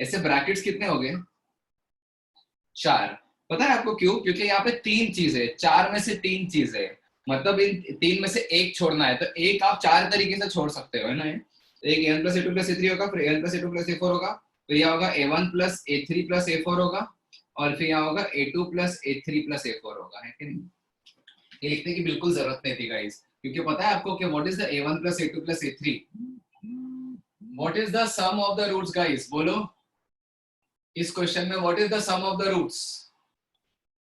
ऐसे ब्रैकेट्स कितने हो गए? 4. पता है आपको क्यों? क्योंकि यहाँ पे 3 चीजें, 4 में से 3 चीजें, मतलब इन 3 में से एक छोड़ना है, तो एक आप 4 तरीके से छोड़ सकते हो, है ना? एक a1 plus a2 plus a3 होगा, फिर a1 plus a2 plus a4 होगा, तो यह होगा a1 plus a3 plus a4 होगा, और फिर यहाँ होगा a2 plus a3 plus a4 होगा, है कि नहीं? ये लिखने की बिल्कुल जरूरत नहीं थी गाइस, क्योंकि पता है आपको कि what is the a1 plus a2 plus a3? What is the sum of the roots guys? बोलो इस क्वेश्चन में what is the sum of the roots?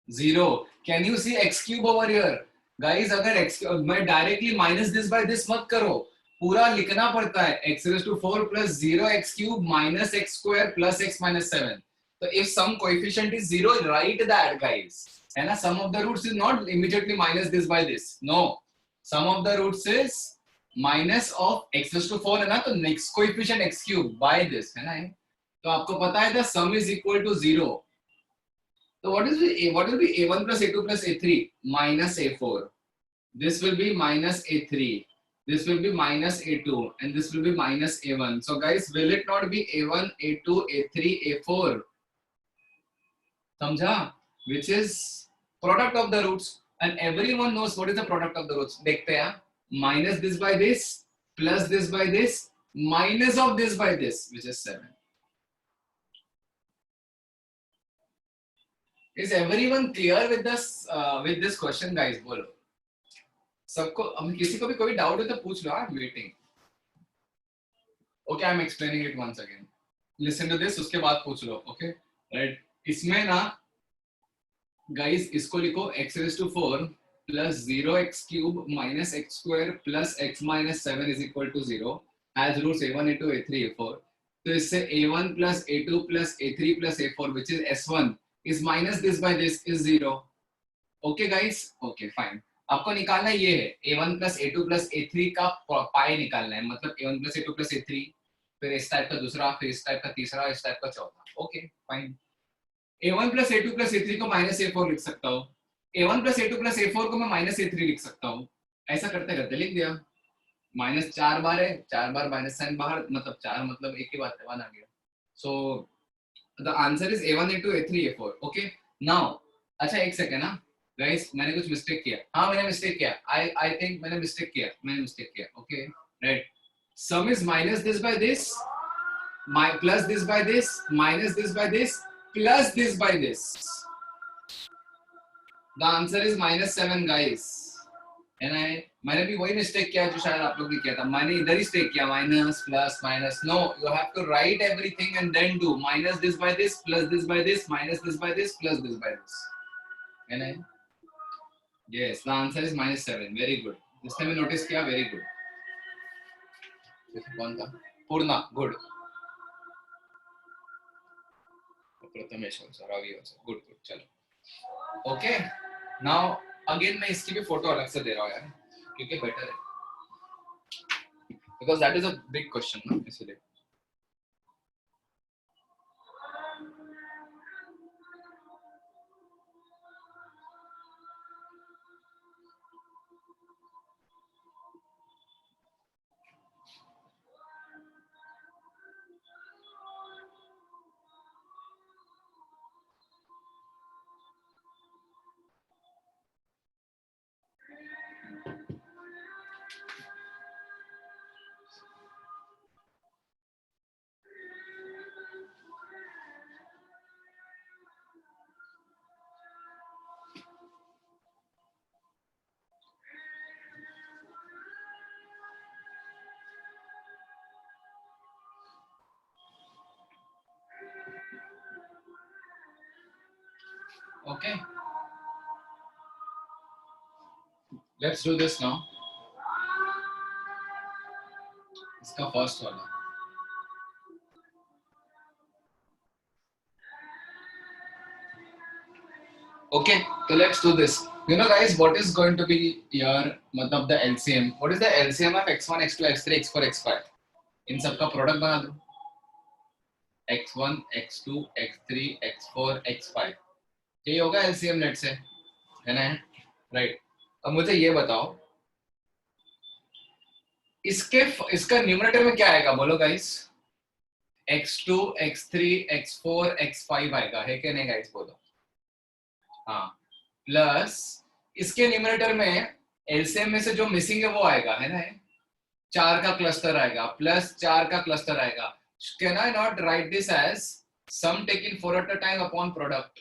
0. Can you see x cube over here? Guys अगर x, मैं directly minus this by this मत करो, पूरा लिखना पड़ता है. x raised to 4 plus 0x cube minus x square plus x minus 7. तो if some coefficient is 0, write that guys, है ना? Sum of the roots is not immediately minus this by this. No, sum of the roots is minus of x raised to 4, है ना? तो next coefficient x cube by this, है ना? तो आपको पता है the sum is equal to 0. So what will be a1 plus a2 plus a3? Minus a4. This will be minus a3. This will be minus a2, and this will be minus a1. So guys, will it not be a1, a2, a3, a4? Samjha? Which is product of the roots, and everyone knows what is the product of the roots. Dekhte hain, minus this by this, plus this by this, minus of this by this, which is 7. Is everyone clear with this question, guys? बोलो सबको. किसी को भी कोई doubt हो तो पूछ लो. I'm waiting. Okay, I'm explaining it once again. Listen to this. उसके बाद पूछ लो. Okay, right? इसमें ना guys इसको लिखो x raised to 4 plus 0x cube minus x square plus x minus 7 is equal to 0 as roots a1, a2, a3, a4. तो इससे a1 plus a2 plus a3 plus a4, which is s1, is minus this by this is 0. Okay guys, okay fine. आपको निकालना ये है a1 plus a2 plus a3 का पाई निकालना है, मतलब a1 plus a2 plus a3, फिर इस टाइप का दूसरा, फिर इस टाइप का तीसरा, इस टाइप का चौथा। Okay fine. a1 plus a2 plus a3 को माइनस a4 लिख सकता हूँ, a1 plus a2 plus a4 को मैं माइनस a3 लिख सकता हूँ। ऐसा करते करते लिख दिया। माइनस 4 बार है, 4 बार माइनस साइन बाहर, मतलब 4 मतलब एक ही बात है, 1 आ गया। So the answer is a1 a2 a3 a4। Okay now, अच्छा एक सेकंड ना गाइस, मैंने कुछ मिस्टेक किया। हाँ मैंने मिस्टेक किया, आई थिंक मैंने मिस्टेक किया। Okay right, some is minus this by this, plus this by this, minus this by this, plus this by this. The answer is -7 guys. मैंने भी वही मिस्टेक किया जो शायद आप लोग भी किया था। मैंने इधर ही स्टेक किया, minus plus minus. No, you have to write everything and then do minus this by this, plus this by this, minus this by this, plus this by this. है ना? Yes, the answer is -7। Very good, जिसने भी notice किया very good. कौन था? Purna, good. Prathamesh also, Ravi also, good good. चलो okay, now again मैं इसकी भी फोटो अलग से दे रहा हूँ यार, क्योंकि बेटर है, because that is a big question ना, इसलिए। Okay, let's do this now. इसका फर्स्ट वाला। Okay, so let's do this. You know guys, what is going to be your मतलब the LCM? What is the LCM of x1, x2, x3, x4, x5? इन सबका product बना दो। x1, x2, x3, x4, x5, ये होगा LCM net से, है ना? Right. अब मुझे ये बताओ, इसका न्यूमरेटर में क्या आएगा, बोलो guys? x2, x3, x4, x5 आएगा, है कि नहीं गाइस? बोलो। हाँ, प्लस इसके न्यूमरेटर में एलसीएम में से जो मिसिंग है वो आएगा, है ना? 4 का क्लस्टर आएगा, प्लस 4 का क्लस्टर आएगा। Can I not write this as sum taken 4 at a time upon product,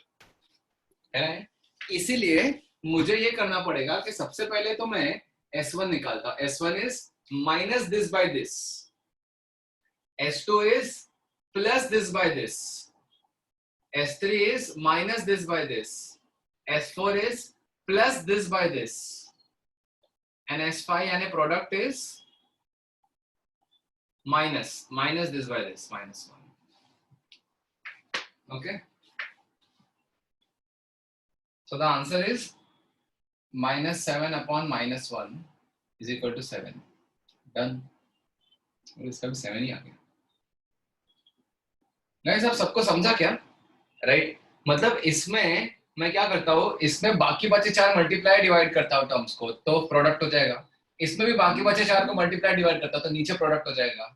है ना? इसीलिए मुझे ये करना पड़ेगा कि सबसे पहले तो मैं S1 निकालता। S1 is minus this by this, S2 is plus this by this, S3 is minus this by this, S4 is plus this by this, and S5 यानी product is minus this by this, -1. Okay, so the answer is -7 upon -1 is equal to 7. Done. और इसका भी 7 ही आ गया। नहीं सब सबको समझा क्या? राइट, मतलब इसमें मैं क्या करता हूँ, इसमें बाकी बचे 4 मल्टीप्लाई डिवाइड करता हूँ टर्म्स को, तो प्रोडक्ट हो जाएगा। इसमें भी बाकी बचे 4 को मल्टीप्लाई डिवाइड करता हूँ, तो नीचे प्रोडक्ट हो जाएगा।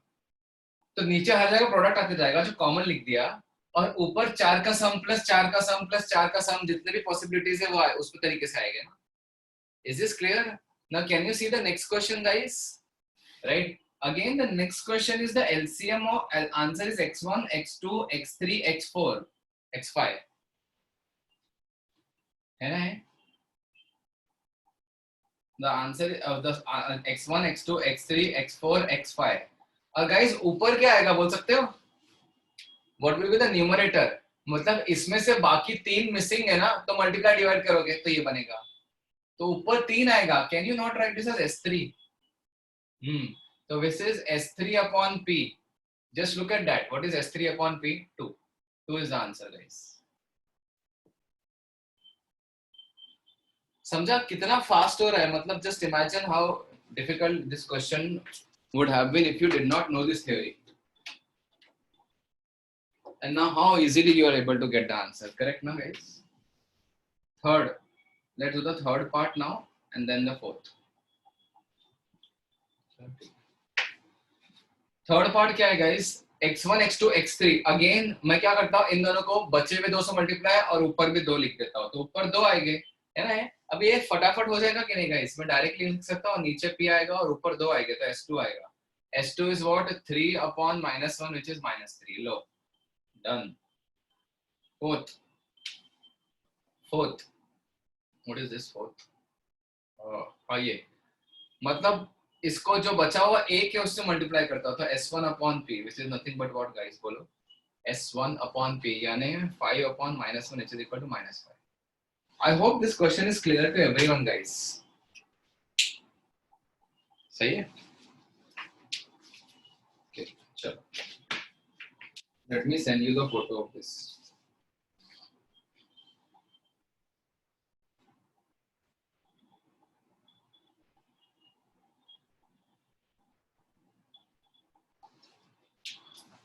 तो नीचे हर जगह प्रोडक्ट आते जाएगा, जो कॉमन लिख दिया, और ऊपर 4 का सम प्लस 4 का सम प्लस 4 का सम, जितने भी पॉसिबिलिटीज है वो उस तरीके से आएगा ना। Is this clear? Now can you see the next question guys? Right, again the next question is the LCM of answer is x1, x2, x3, x4, x5, है ना? the answer of the x1, x2, x3, x4, x5, और guys ऊपर क्या आएगा बोल सकते हो? what will be the numerator? मतलब इसमें से बाकी 3 मिसिंग है ना, तो मल्टीप्लाई डिवाइड करोगे तो ये बनेगा, तो ऊपर 3 आएगा। Can you not write this as S3? So this is S3 upon P. Just look at that. What is S3 upon P? 2. 2 is the answer, guys. समझा कितना फास्ट हो रहा है? मतलब just imagine how difficult this question would have been if you did not know this theory, and now how easily you are able to get the answer. Correct now, guys? Third, let's do the third part now and then the fourth. Third part क्या है guys? x1 x2 x3. Again मैं क्या करता हूँ, इन दोनों को बचे हुए 2 से मल्टीप्लाई और ऊपर भी 2 लिख देता हूँ, तो ऊपर 2 आएंगे, है ना? अब ये फटाफट हो जाएगा कि नहीं गाइस? मैं डायरेक्टली लिख सकता हूँ, नीचे p आएगा और ऊपर 2 आएंगे, तो s2 आएगा. s2 is what? 3 upon -1 which is -3. Low, done. Fourth, what is this fourth? ये मतलब इसको जो बचा हुआ a के उससे मल्टीप्लाई करता हूँ, तो s1 upon p which is nothing but what guys? बोलो, s1 upon p यानी 5 upon -1 which is equal to -5. I hope this question is clear to everyone guys. सही है? Okay, चलो. Let me send you the photo of this.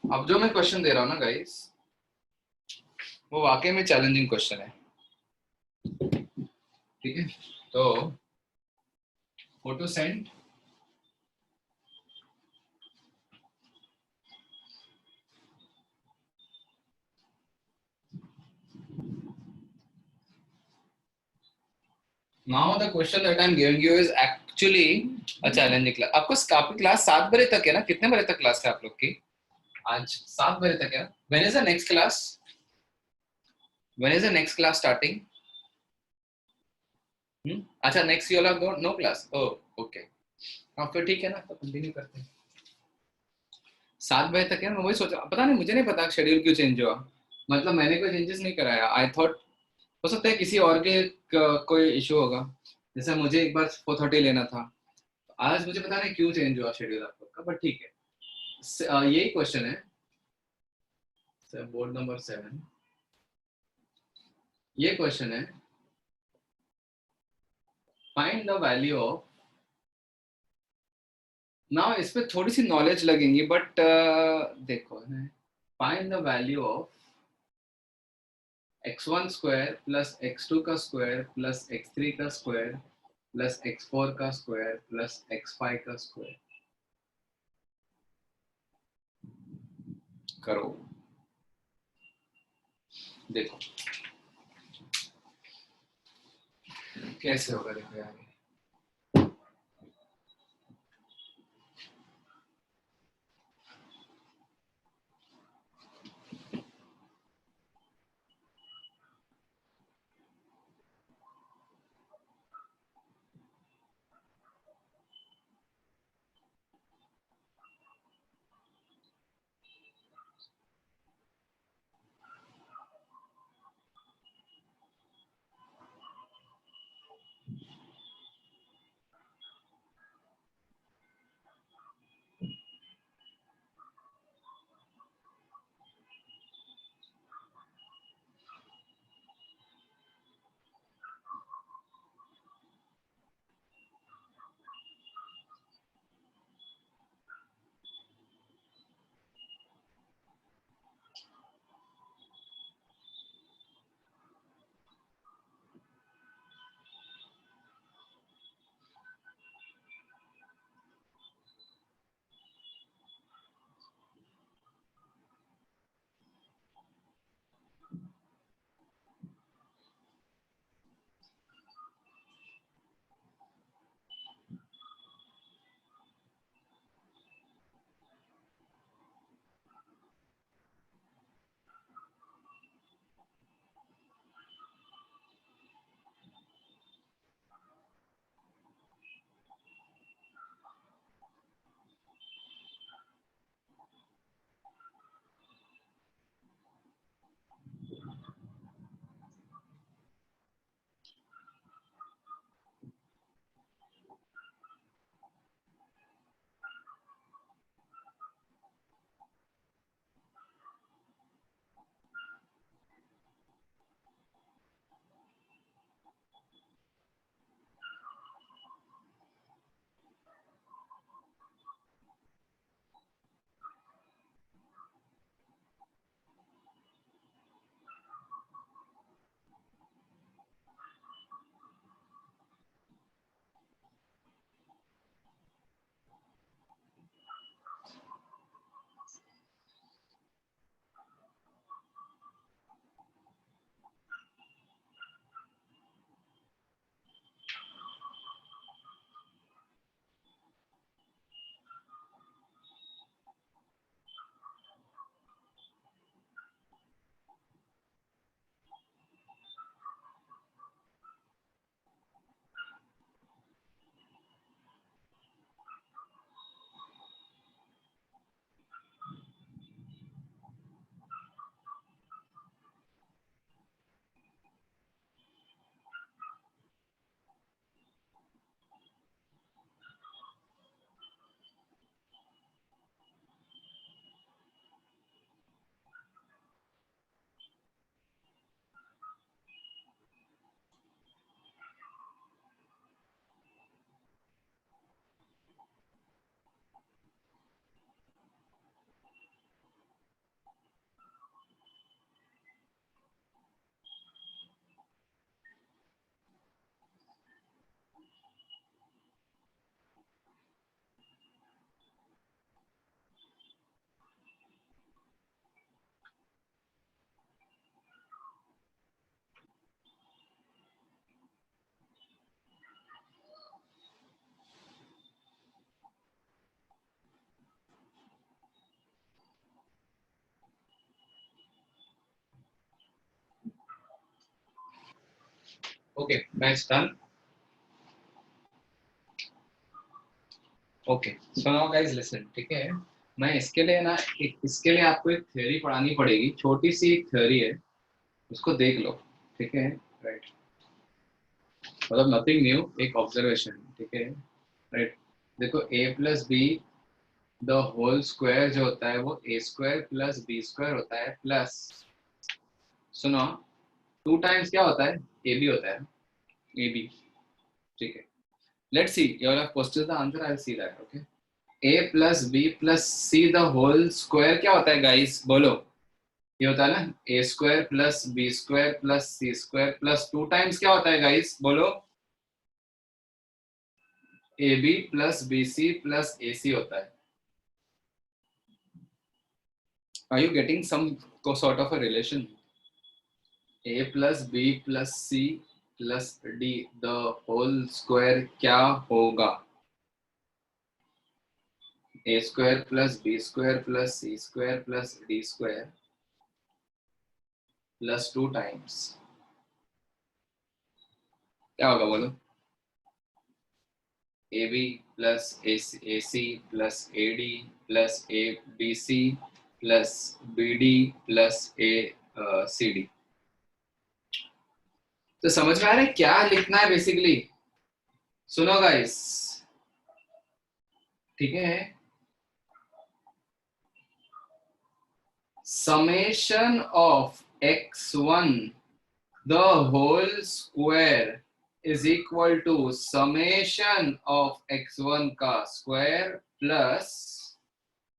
अब जो मैं question दे रहा हूँ ना गाइस, वो वाकई में चैलेंजिंग क्वेश्चन है, ठीक है? तो photo send. Now the question that I'm giving you is actually a challenging class. आपको आपकी क्लास 7 बजे तक है ना? कितने बजे तक क्लास है आप लोग की? आज 7 बजे तक है ना? When is the next class? When is the next class starting? अच्छा, next you all have no class. Oh, okay. हाँ फिर ठीक है ना, तो कंटिन्यू करते हैं. 7 बजे तक है. मैं वही सोचा, पता नहीं, मुझे नहीं पता शेड्यूल क्यों चेंज हुआ. मतलब मैंने कोई चेंजेस नहीं कराया. आई थॉट हो सकता है किसी और के कोई इशू होगा. जैसे मुझे एक बार 4:30 लेना था, आज मुझे पता नहीं क्यों चेंज हुआ शेड्यूल आप लोग का, बट ठीक है. यही क्वेश्चन है, बोर्ड नंबर 7. ये क्वेश्चन है, find the value of. Now इस पे थोड़ी सी नॉलेज लगेंगी, बट देखो, find the value of x1 square plus x2 का स्क्वायर प्लस x3 का स्क्वायर प्लस x4 का स्क्वायर प्लस x5 का स्क्वायर. करो, देखो कैसे होगा. देखो यार, okay match done. Okay so now guys listen, ठीक है। मैं इसके लिए ना इसके लिए आपको एक थ्योरी पढ़ानी पड़ेगी, छोटी सी एक थ्योरी है, उसको देख लो, ठीक है। राइट, मतलब नथिंग न्यू, एक ऑब्जर्वेशन, ठीक है। राइट, देखो a plus b the whole square जो होता है वो a square plus B square होता है, प्लस सुनो, टू टाइम्स क्या होता है, ए बी होता है, ए बी, ठीक है। Let's see your question the answer, I will see that, okay. a plus B plus C the whole square क्या होता है गाइस, बोलो। ये होता है ना A square plus B square plus C square plus two times क्या होता है गाइस, बोलो। A B plus B C plus A C होता है। Are you getting some sort of a relation? A plus B plus c plus D the whole square क्या होगा? A square plus B square plus C square plus D square plus two times क्या होगा, बोलो। A B plus A C plus A D plus A B C plus B D plus A C D. तो समझ में आ रहा है क्या लिखना है बेसिकली? सुनो गाइस, ठीक है। Summation of x1 the whole square is equal to summation of x1 का square plus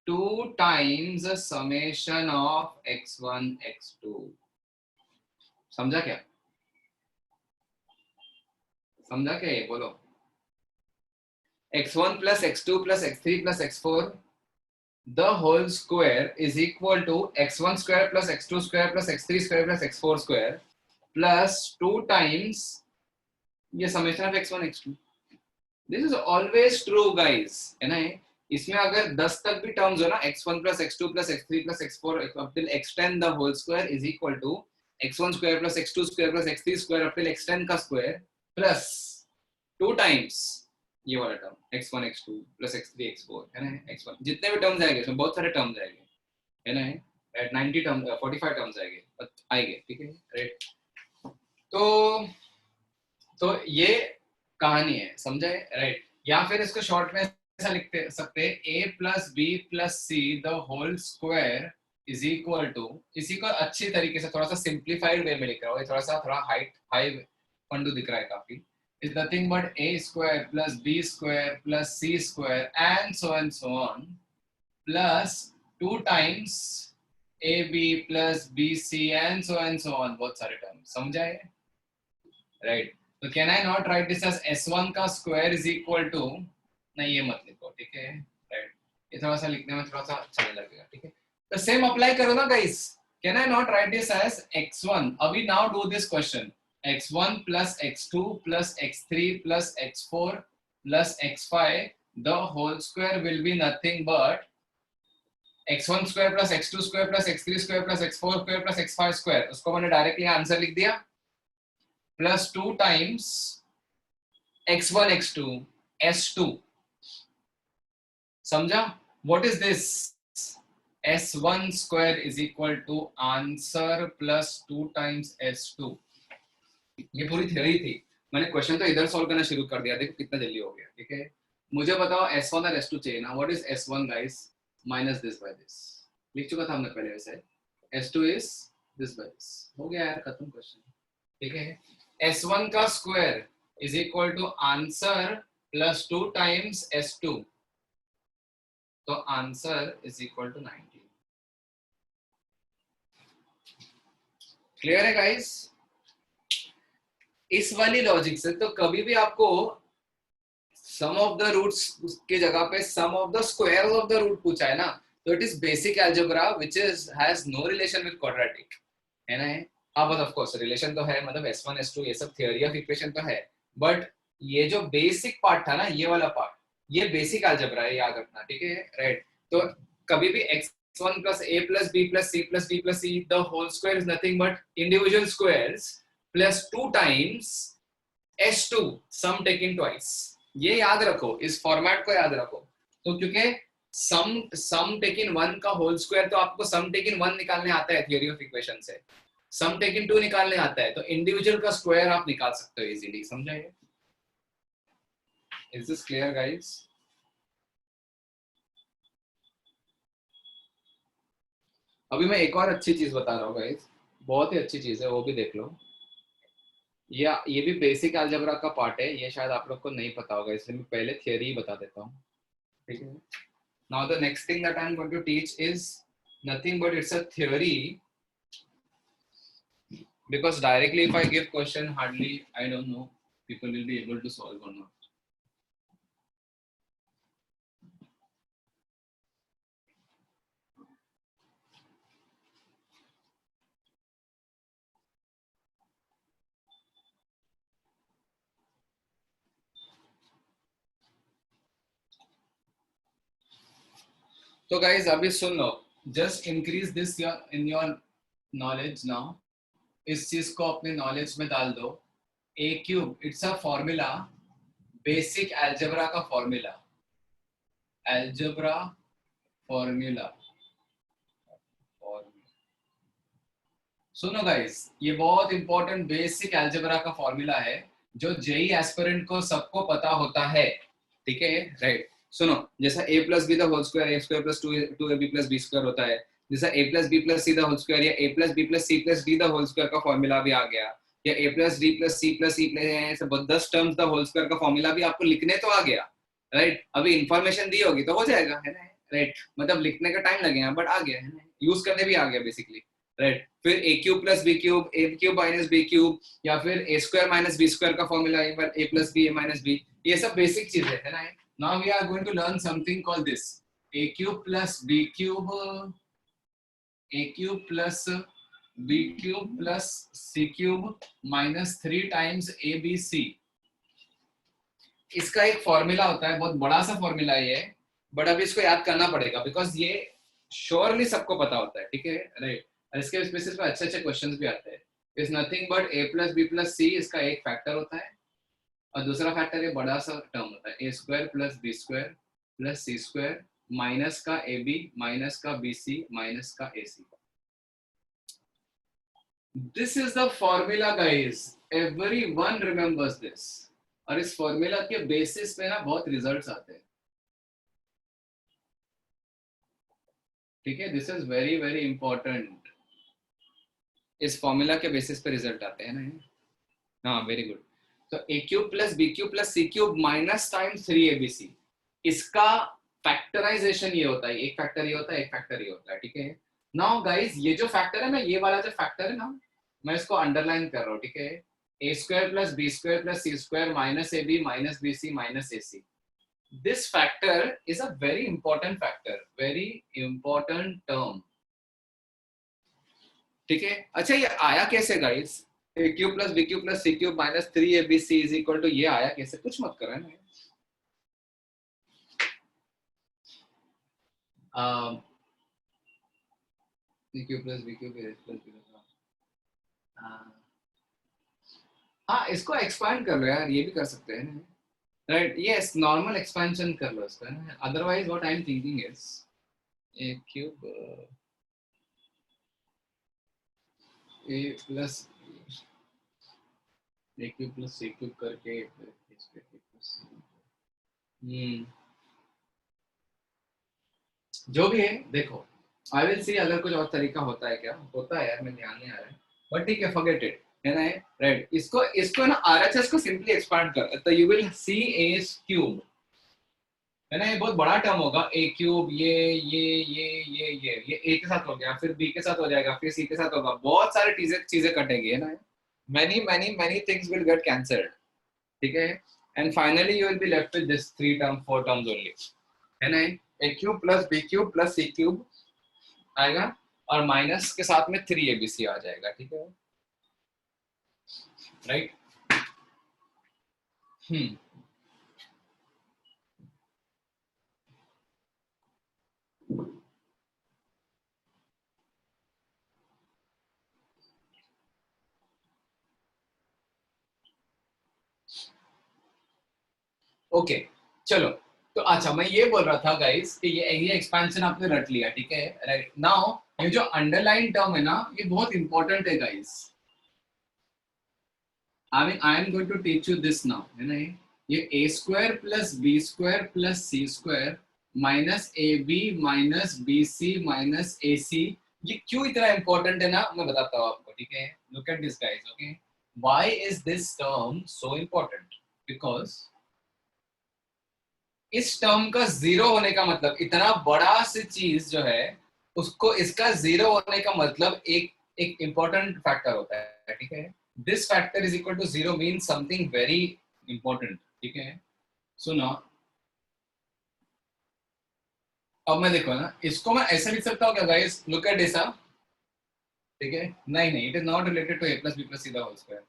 two times summation of x1 x2। समझा क्या? समझा क्या ये, बोलो। x1 plus x2 plus x3 plus x4 the whole square is equal to x1 square plus x2 square plus x3 square plus x4 square plus 2 times ये summation of x1 x2। this is always true guys, है ना। इसमें अगर 10 तक भी terms हो ना, x1 plus x2 plus x3 plus x4 up till x10 the whole square is equal to x1 square plus x2 square plus x3 square up till x10 का square plus 2 times ये वाला term x1 x2 plus x3 x4, है ना। x1 जितने भी terms आएंगे उसमें बहुत सारे टर्म्स आएंगे, है ना। राइट, 90 टर्म 45 टर्म्स आएंगे, ठीक है। राइट, तो ये कहानी है, समझे? राइट, या फिर इसको शॉर्ट में ऐसा लिखते सकते a plus B plus C the whole square is equal to, इसी को अच्छी तरीके से थोड़ा सा सिंप्लीफाइड वे में लिख रहा हूँ, थोड़ा हाई फंडू दिख रहा है काफी, is nothing but a square plus b square plus c square and so on plus 2 times ab plus bc and so on, बहुत सारे टर्म समझा है? राइट, तो can I not write this as s1 का square is equal to, नहीं ये मत लिखो, ठीक है। राइट, ये थोड़ा सा लिखने में थोड़ा सा अच्छा नहीं लगेगा, ठीक है। तो सेम अप्लाई करो ना guys, can I not write this as x1, अभी now do this question, x1 plus x2 plus x3 plus x4 plus x5 the whole square will be nothing but x1 square plus x2 square plus x3 square plus x4 square plus x5 square, उसको मैंने directly answer लिख दिया, plus 2 times x1 x2 s2। समझा? What is this? s1 square is equal to answer plus 2 times s2। ये पूरी theory थी, मैंने question तो इधर सॉल्व करना शुरू कर दिया, देखो कितना जल्दी हो गया, ठीक है। मुझे बताओ s1 और s2 चाहिए ना, what is s1 guys, minus this by this, लिख चुका था हमने पहले वैसे, s2 is this by this, हो गया यार, खत्म क्वेश्चन, ठीक है। s1 का square is equal to answer plus 2 times s2, तो answer is equal to 90। Clear है गाइस? इस वाली लॉजिक से तो कभी भी आपको सम ऑफ द रूट्स की जगह पे sum of the squares of the root पूछा है ना, तो it is basic algebra which is has no relation with quadratic, है ना। हाँ बट ऑफ कोर्स रिलेशन तो है, मतलब s1 s2 ये सब थ्योरी ऑफ इक्वेशन तो है, बट ये जो बेसिक पार्ट था ना, ये वाला पार्ट, ये बेसिक अलजेब्रा है, याद रखना, ठीक है। राइट, तो कभी भी x1 plus a plus b plus c plus d plus e the whole square is nothing but individual squares plus 2 times S2 some taken twice, ये याद रखो, इस फॉर्मेट को याद रखो। तो क्योंकि सम टेकन वन का होल स्क्वायर, तो आपको सम टेकन वन निकालने आता है थ्योरी ऑफ इक्वेशन से, सम टेकन टू निकालने आता है, तो इंडिविजुअल का स्क्वायर आप निकाल सकते हो इजीली, समझाइए। Is this clear guys? अभी मैं एक और अच्छी चीज बता रहा हूँ गाइस, बहुत ही अच्छी चीज है, वो भी देख लो। ये भी बेसिक अलजेब्रा का पार्ट है, ये शायद आप लोग को नहीं पता होगा, इसलिए मैं पहले थियरी ही बता देता हूँ, ठीक है। Now the next thing that I am going to teach is nothing but it's a theory, because directly if I give question, hardly I don't know people will be able to solve or not. तो guys अभी सुन लो, just increase this in your knowledge now, इस चीज को अपने knowledge में डाल दो। A cube it's a formula, basic algebra का फॉर्मूला, एल्जेब्रा फॉर्मूला। सुनो गाइस, ये बहुत इंपॉर्टेंट बेसिक एल्जेब्रा का फॉर्मूला है, जो जेई एस्पिरेंट को सबको पता होता है, ठीक है, राइट। सुनो, जैसा a plus b the whole square, a square plus two a B plus B square होता है, जैसा a plus B plus C the whole square या a plus B plus c plus D the whole square का formula भी आ गया, या a plus d plus c plus e plus 10 terms the whole square का formula भी आपको लिखने तो आ गया, राइट। अभी इंफॉर्मेशन दी होगी तो हो जाएगा, है ना, राइट। मतलब लिखने का टाइम लगेगा बट आ गया, है ना, यूज करने भी आ गया बेसिकली, राइट। फिर ए क्यूब प्लस बी क्यूब, ए क्यूब माइनस बी क्यूब, या फिर ए स्क्वायर माइनस बी स्क्वायर का फॉर्मूला, ए प्लस बी ए माइनस बी, ये सब बेसिक चीजें है ना। Now we are going to learn something called this a cube plus b cube, a cube plus b cube plus c cube minus 3 times abc। इसका एक formula होता है, बहुत बड़ा सा फॉर्मूला है ये, बट अभी इसको याद करना पड़ेगा बिकॉज ये श्योरली सबको पता होता है, ठीक है, राइट। और इसके बेसिस पे अच्छे अच्छे क्वेश्चंस भी आते हैं। Is nothing but a plus B plus C, इसका एक फैक्टर होता है, और दूसरा फैक्टर ये बड़ा सा टर्म होता है, A square plus B square plus C square minus का ए बी माइनस का बी सी माइनस का A C. This is the formula guys, everyone remembers this, और इस फॉर्मूला के बेसिस पे ना बहुत रिजल्ट्स आते हैं, ठीक है। This is very very important, इस फॉर्मूला के बेसिस पे रिजल्ट आते हैं ना। हाँ, वेरी गुड। तो A cube plus B cube plus C cube minus times 3abc, इसका फैक्टराइजेशन ये होता है, एक फैक्टर ये होता है, एक फैक्टर ये होता है, ठीक है। नाउ गाइस, ये जो फैक्टर है ना, ये वाला जो फैक्टर है ना, मैं इसको अंडरलाइन कर रहा हूँ, ठीक है। A square plus B square plus C square minus A B minus B C minus A C, this factor is a very important factor, very important term, ठीक है। अच्छा, ये आया कैसे guys, A cube plus B cube plus C cube minus 3abc is equal to, ये आया कैसे, कुछ मत करो ना। B cube plus B cube plus B, हाँ, इसको एक्सपांड कर लो यार, ये भी कर सकते हैं ना, राइट। यस, नॉर्मल एक्सपेंशन कर लो इसका ना, otherwise what I am thinking is a cube a plus a cube plus C cube करके जो भी है देखो, आई विल सी अगर कुछ और तरीका होता है, क्या होता है यार, मैं ध्यान नहीं आ रहा है, बट ठीक है, फॉरगेट इट, है ना, राइट। इसको इसको ना आरएचएस को सिंपली एक्सपांड कर, तो you will see A cube, है ना, ये बहुत बड़ा टर्म होगा, ए क्यूब, ये ए के साथ हो गया, फिर बी के साथ हो जाएगा, फिर सी के साथ होगा, बहुत सारे चीजें चीजें कटेंगी, है ना, many many many things will get cancelled, ठीक है। And finally you will be left with this 3 term 4 terms only, है ना, A cube plus B cube plus C cube आएगा, और माइनस के साथ में 3abc आ जाएगा, ठीक है, राइट। हम्म ओके चलो, तो अच्छा मैं ये बोल रहा था गाइस कि ये एक्सपेंशन आपने रट लिया, ठीक है, राइट नाउ ये जो अंडरलाइन टर्म है ना, ये बहुत इंपॉर्टेंट है guys. I am going to teach you this now, है ना, ये a square plus B square plus C square minus A B minus B C minus A C, ये क्यों इतना इंपॉर्टेंट है ना, मैं बताता हूँ आपको, ठीक है। Look at this guys, okay, why is this term so important? Because इस टर्म का जीरो होने का मतलब, इतना बड़ा सी चीज जो है उसको इसका जीरो होने का मतलब एक एक इंपॉर्टेंट फैक्टर होता है, ठीक है। This factor is equal to zero mean something very important, ठीक है। सुनो, अब मैं देखो ना, इसको मैं ऐसा लिख सकता हूँ क्या गाइस, लुक एट दिस, ठीक है। नहीं नहीं, it is not related to a plus B plus C the whole square.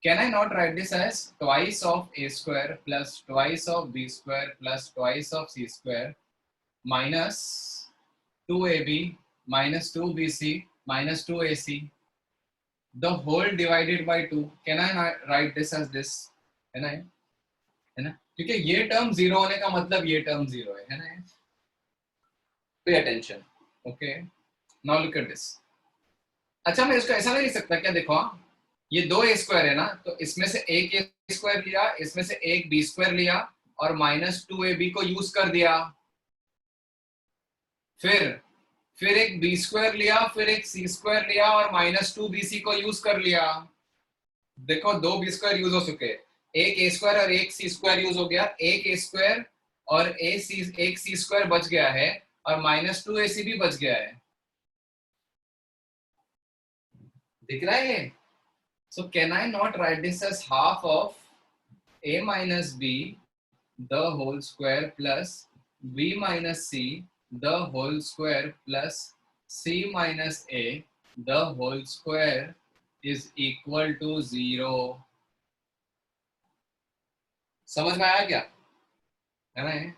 Can I not write this as twice of a square plus twice of b square plus twice of c square minus 2ab minus 2bc minus 2ac the whole divided by 2? Can I write this as this? है ना, क्योंकि ये term zero होने का मतलब ये term zero है ना। Pay attention, okay, now look at this. अच्छा मैं इसको ऐसा नहीं लिख सकता क्या, देखो ये दो ए स्क्वायर है ना, तो इसमें से एक ए स्क्वायर लिया, इसमें से एक बी स्क्वायर लिया और माइनस 2ab को यूज कर दिया, फिर एक बी स्क्वायर लिया, फिर एक सी स्क्वायर लिया और माइनस 2bc को यूज कर लिया। देखो दो बी स्क्वायर यूज हो चुके, एक ए स्क्वायर और एक सी स्क्वायर यूज हो गया, एक ए स्क्वायर और एक सी स्क्वायर बच गया है और माइनस 2ac भी बच गया है, दिख रहा है। So can I not write this as half of a minus b the whole square plus b minus c the whole square plus c minus a the whole square is equal to 0? समझ में आया क्या, है ना,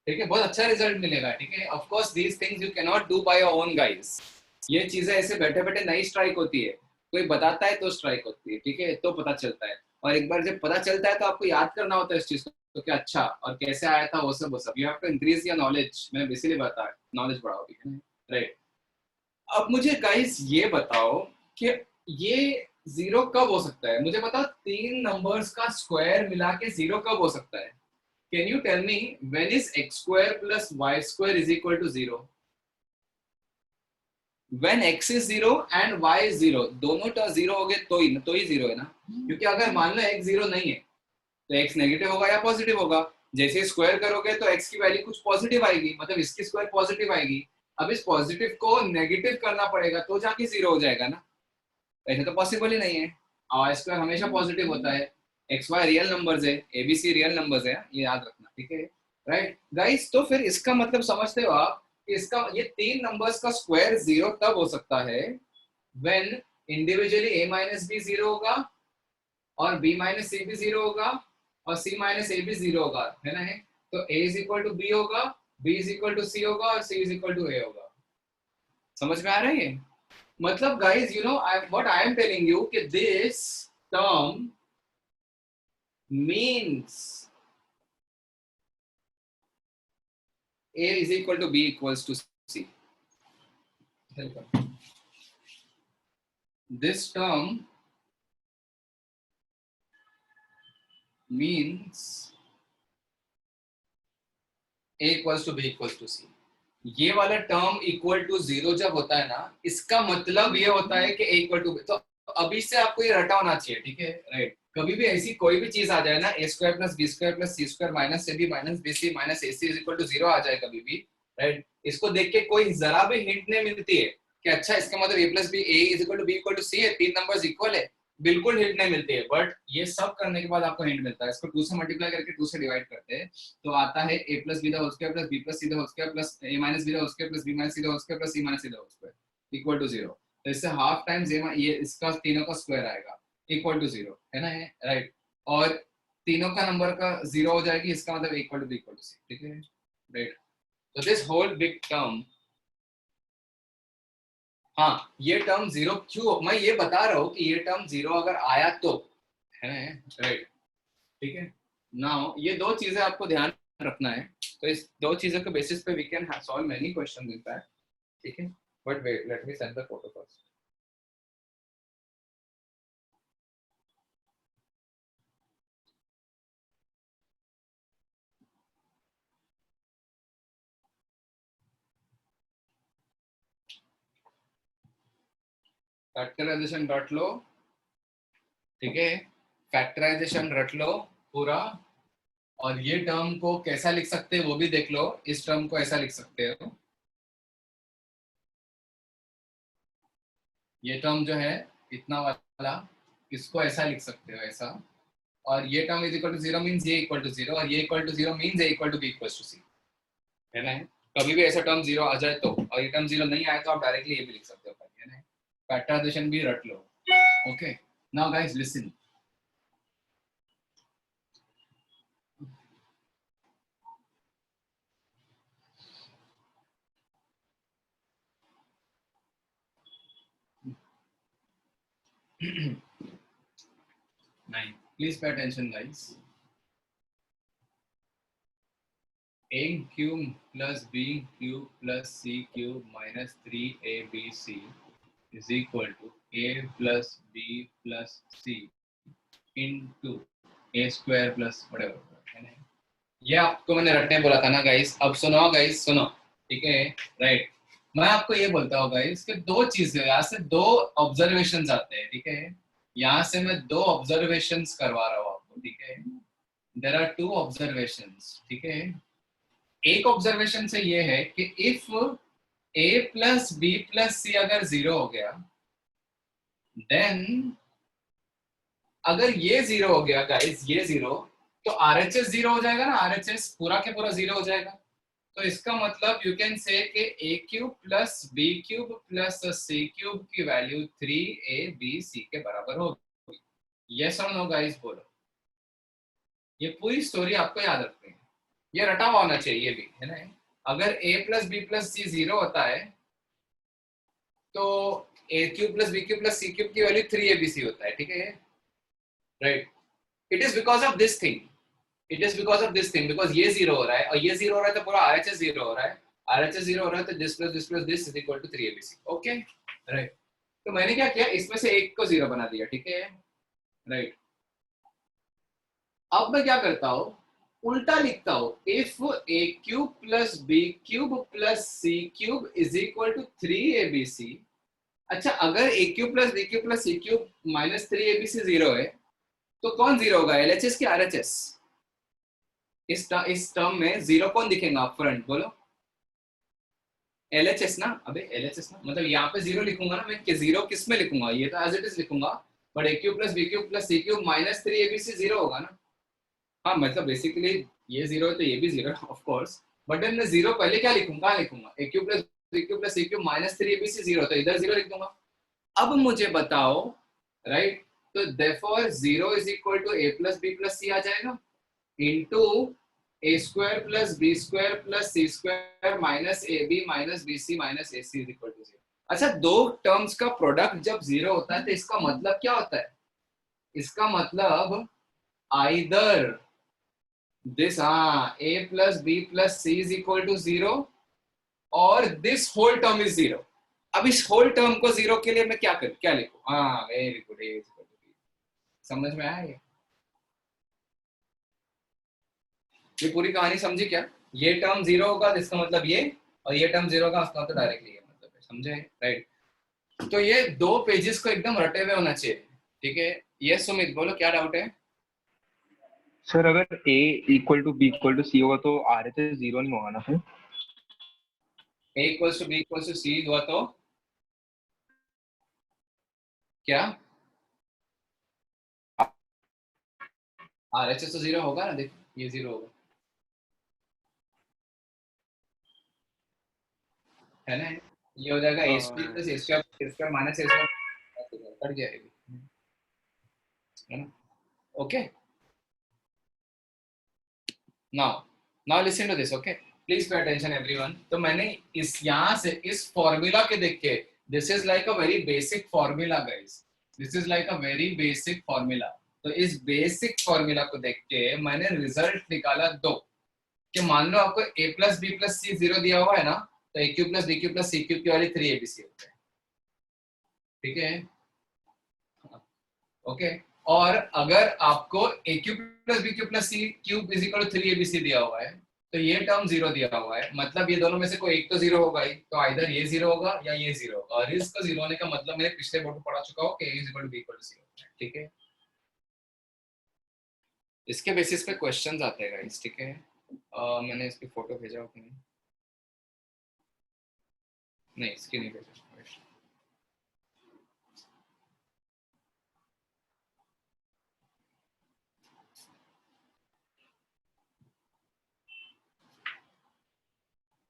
ठीक है, बहुत अच्छा रिजल्ट मिलेगा, ठीक है। Of course these things you can not do by your own guys, ये चीजें ऐसे बैठे बैठे नहीं स्ट्राइक होती है, कोई बताता है तो स्ट्राइक होती है, ठीक है, तो पता चलता है। और एक बार जब पता चलता है तो आपको याद करना होता है इस चीज को, तो क्या अच्छा और कैसे आया था, वो सब you have to increase your knowledge, मैंने इसीलिए बताया नॉलेज बढ़ाओगी, राइट। अब मुझे गाइस ये बताओ कि ये जीरो कब हो सकता है, मुझे बताओ तीन नंबर्स का स्क्वायर मिला के जीरो कब हो सकता है। Can you tell me when is x square plus y square is equal to 0? When x is 0 and y is 0, दोनों टर्म जीरो हो गए तो ही जीरो है ना, क्योंकि अगर मान लो x जीरो नहीं है तो x नेगेटिव होगा या पॉजिटिव होगा। जैसे स्क्वायर करोगे तो x की वैल्यू कुछ पॉजिटिव आएगी, मतलब इसकी स्क्वायर पॉजिटिव आएगी। अब इस पॉजिटिव को नेगेटिव करना पड़ेगा तो जाके जीरो हो जाएगा ना, ऐसे तो पॉसिबल ही नहीं है। और स्क्वायर हमेशा पॉजिटिव होता है, एक्स वाई रियल नंबर्स है, एबीसी रियल नंबर्स है, ये याद रखना, ठीक है, राइट गाइस। तो फिर इसका मतलब समझते हो आप कि इसका ये तीन नंबर्स का स्क्वायर जीरो तब हो सकता है when individually a minus b zero होगा और b माइनस सी भी जीरो होगा और c माइनस ए भी जीरो होगा, है ना, है। तो a is equal to B होगा, b is equal to C होगा और c is equal to a होगा। समझ में आ रहा है? मतलब guys you know what I am telling you कि this term means a is equal to b equals to c. This term means a equals to b equals to c. ये वाला टर्म इक्वल टू जीरो जब होता है ना, इसका मतलब ये होता है कि a इक्वल टू, तो अभी से आपको ये रटा होना चाहिए, ठीक है, राइट। कभी भी ऐसी कोई भी चीज आ जाए ना, a square plus B square plus C square minus A B minus B C minus A C is equal to zero आ जाए कभी भी, राइट, इसको देख के कोई जरा भी हिंट नहीं मिलती है कि अच्छा इसका मतलब a plus B A is equal to B equal to C है, तीन नंबर्स इक्वल है, बिल्कुल हिंट नहीं मिलती है। बट ये सब करने के बाद आपको हिंट मिलता है, इसको 2 से मल्टीप्लाई करके 2 से डिवाइड करते हैं तो आता है a plus b the whole square plus B plus C the whole square plus a minus b the whole square plus b minus c the whole square plus c minus c the whole square equal to zero. तो इससे half times ये इसका तीनों का square आएगा equal to zero, है ना, है, राइट। और तीनों का नंबर का जीरो हो जाएगी, इसका मतलब equal to B equal to C, ठीक है, राइट। तो दिस होल बिग टर्म, हाँ ये टर्म जीरो क्यों, मैं ये बता रहा हूँ कि ये टर्म जीरो अगर आया तो, है ना, राइट, ठीक है। नाउ ये दो चीजें आपको ध्यान रखना है, तो इस दो चीजों के बेसिस पे we can solve many question in fact, ठीक है। But wait, let me send the photo first. Factorization रट लो, ठीक है, फैक्टराइजेशन रट लो पूरा, और ये टर्म को कैसा लिख सकते हैं वो भी देख लो। इस टर्म को ऐसा लिख सकते हो, ये टर्म जो है इतना वाला, इसको ऐसा लिख सकते हो, ऐसा। और ये term is equal to zero means ये इक्वल टू जीरो, और ये equal to zero means A equal to B equal to C, है ना। कभी भी ऐसा टर्म जीरो आ जाए तो, और ये टर्म जीरो नहीं आए तो आप डायरेक्टली ये भी लिख सकते हो, है ना। फैक्टराइजेशन भी रट लो। Okay, now guys listen. Nine. Please pay attention, guys. A cube plus B cube plus C cube minus 3ABC is equal to A plus B plus C into A square plus whatever, है ना। ये आपको मैंने रटने बोला था ना guys. अब सुनो गाइस, सुनो, ठीक है, राइट। मैं आपको ये बोलता हूँ गाइस कि दो चीजें, यहाँ से दो ऑब्जर्वेशंस आते हैं, ठीक है। यहाँ से मैं दो ऑब्जर्वेशंस करवा रहा हूँ आपको, ठीक है। देयर आर टू ऑब्जर्वेशंस, ठीक है। एक ऑब्जर्वेशन से ये है कि if a plus B plus C अगर जीरो हो गया, देन अगर ये जीरो हो गया गाइस, ये जीरो, तो आरएचएस जीरो हो जाएगा ना, आरएचएस पूरा के पूरा जीरो हो जाएगा। तो इसका मतलब यू कैन से कि A cube plus B cube plus C cube की वैल्यू 3ab के बराबर होगी। यस और नो गाइस बोलो। ये पूरी स्टोरी आपको याद रखनी है, ये रटा हुआ होना चाहिए भी, है ना। अगर a plus B plus C zero होता है तो A cube plus B cube plus C cube की वैल्यू 3abc होता है, ठीक है, right. It is because of this thing, it is because of this thing, because ये जीरो हो रहा है और ये जीरो हो रहा है तो पूरा आरएचएस जीरो हो रहा है, आरएचएस जीरो हो रहा है तो this plus this is equal to 3abc, okay, right. तो मैंने क्या किया, इसमें से एक को जीरो बना दिया, ठीक है, राइट। अब मैं क्या करता हूं, उल्टा लिखता हूं, if A cube plus B cube plus C cube is equal to 3abc। अच्छा, अगर A cube plus B cube plus C cube minus 3abc zero है तो कौन जीरो होगा, एलएचएस की आरएचएस। इस टर्म में जीरो कौन दिखेगा आप फ्रंट बोलो, एलएचएस ना। अबे एलएचएस ना, मतलब यहाँ पे जीरो लिखूंगा ना मैं, कि जीरो किस में लिखूंगा, ये तो एज इट इज लिखूंगा, but a cube plus B cube plus C cube minus 3abc zero होगा ना। हाँ मतलब बेसिकली ये जीरो है तो ये भी जीरो है ऑफ कोर्स, बट देन मैं जीरो पहले क्या लिखूंगा, लिखूंगा A cube plus B cube plus C cube minus 3abc zero, तो इधर जीरो लिख दूंगा। अब मुझे बताओ, राइट, तो therefore zero is equal to a plus B plus C आ जाएगा into A square plus B square plus C square minus A B minus B C minus A C is equal to zero. अच्छा, दो terms का product जब zero होता है तो इसका मतलब क्या होता है, इसका मतलब आइदर दिस, हाँ, a plus B plus C is equal to zero और this whole term is zero. अब इस होल टर्म को जीरो के लिए मैं क्या लिखूं, हाँ वेरी गुड, समझ में आया ये पूरी कहानी समझी क्या। ये टर्म जीरो होगा तो इसका मतलब ये, और ये टर्म जीरो होगा उसका तो डायरेक्टली ये मतलब है, समझे, राइट। तो ये दो पेजेस को एकदम रटे हुए होना चाहिए, ठीक है। ये सुमित बोलो क्या डाउट है। सर अगर a equal to B equal to C होगा तो आर एच एस जीरो नहीं होगा ना फिर। a equals to b equals to c हुआ तो क्या, RHS तो जीरो होगा ना, देखो ये जीरो होगा, है ना। ये हो जाएगा a square plus a square minus a square, cut गया ये भी, है ना, okay. Now listen to this, okay, please pay attention everyone. तो मैंने इस यहाँ से इस फॉर्मूला के देख के, this is like a very basic formula guys, this is like a very basic formula. तो इस बेसिक फॉर्मूला को देख के मैंने रिजल्ट निकाला दो, कि मान लो आपको a plus B plus c 0 दिया हुआ है ना, तो a cube plus B cube plus C cube की वाली 3abc होता है, ठीक है, ओके। और अगर आपको a cube plus B cube plus C cube is equal to 3abc दिया हुआ है, तो ये टर्म 0 दिया हुआ है, मतलब ये दोनों में से कोई एक तो 0 होगा ही, तो आइदर ये 0 होगा या ये 0 होगा, और इसका 0 होने का मतलब मैंने पिछले बोर्ड में पढ़ा चुका हूं कि a is equal to b equal to c होता है, ठीक है। इसके बेसिस पे क्वेश्चंस आते हैं गाइस, ठीक है। मैंने इसकी फोटो भेजा कि नहीं, इसकी नहीं भेजा।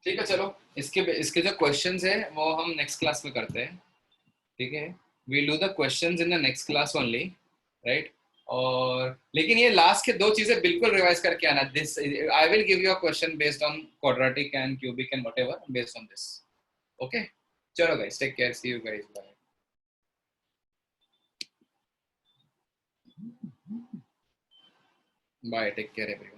ठीक है, चलो इसके जो क्वेश्चंस है वो हम नेक्स्ट क्लास में करते हैं, ठीक है। We'll do the questions in the next class only, right. और लेकिन ये लास्ट के दो चीजें बिल्कुल रिवाइज करके आना। This I will give you a question based on quadratic and cubic and whatever based on this, okay. चलो guys, take care, see you guys, bye bye, take care everyone.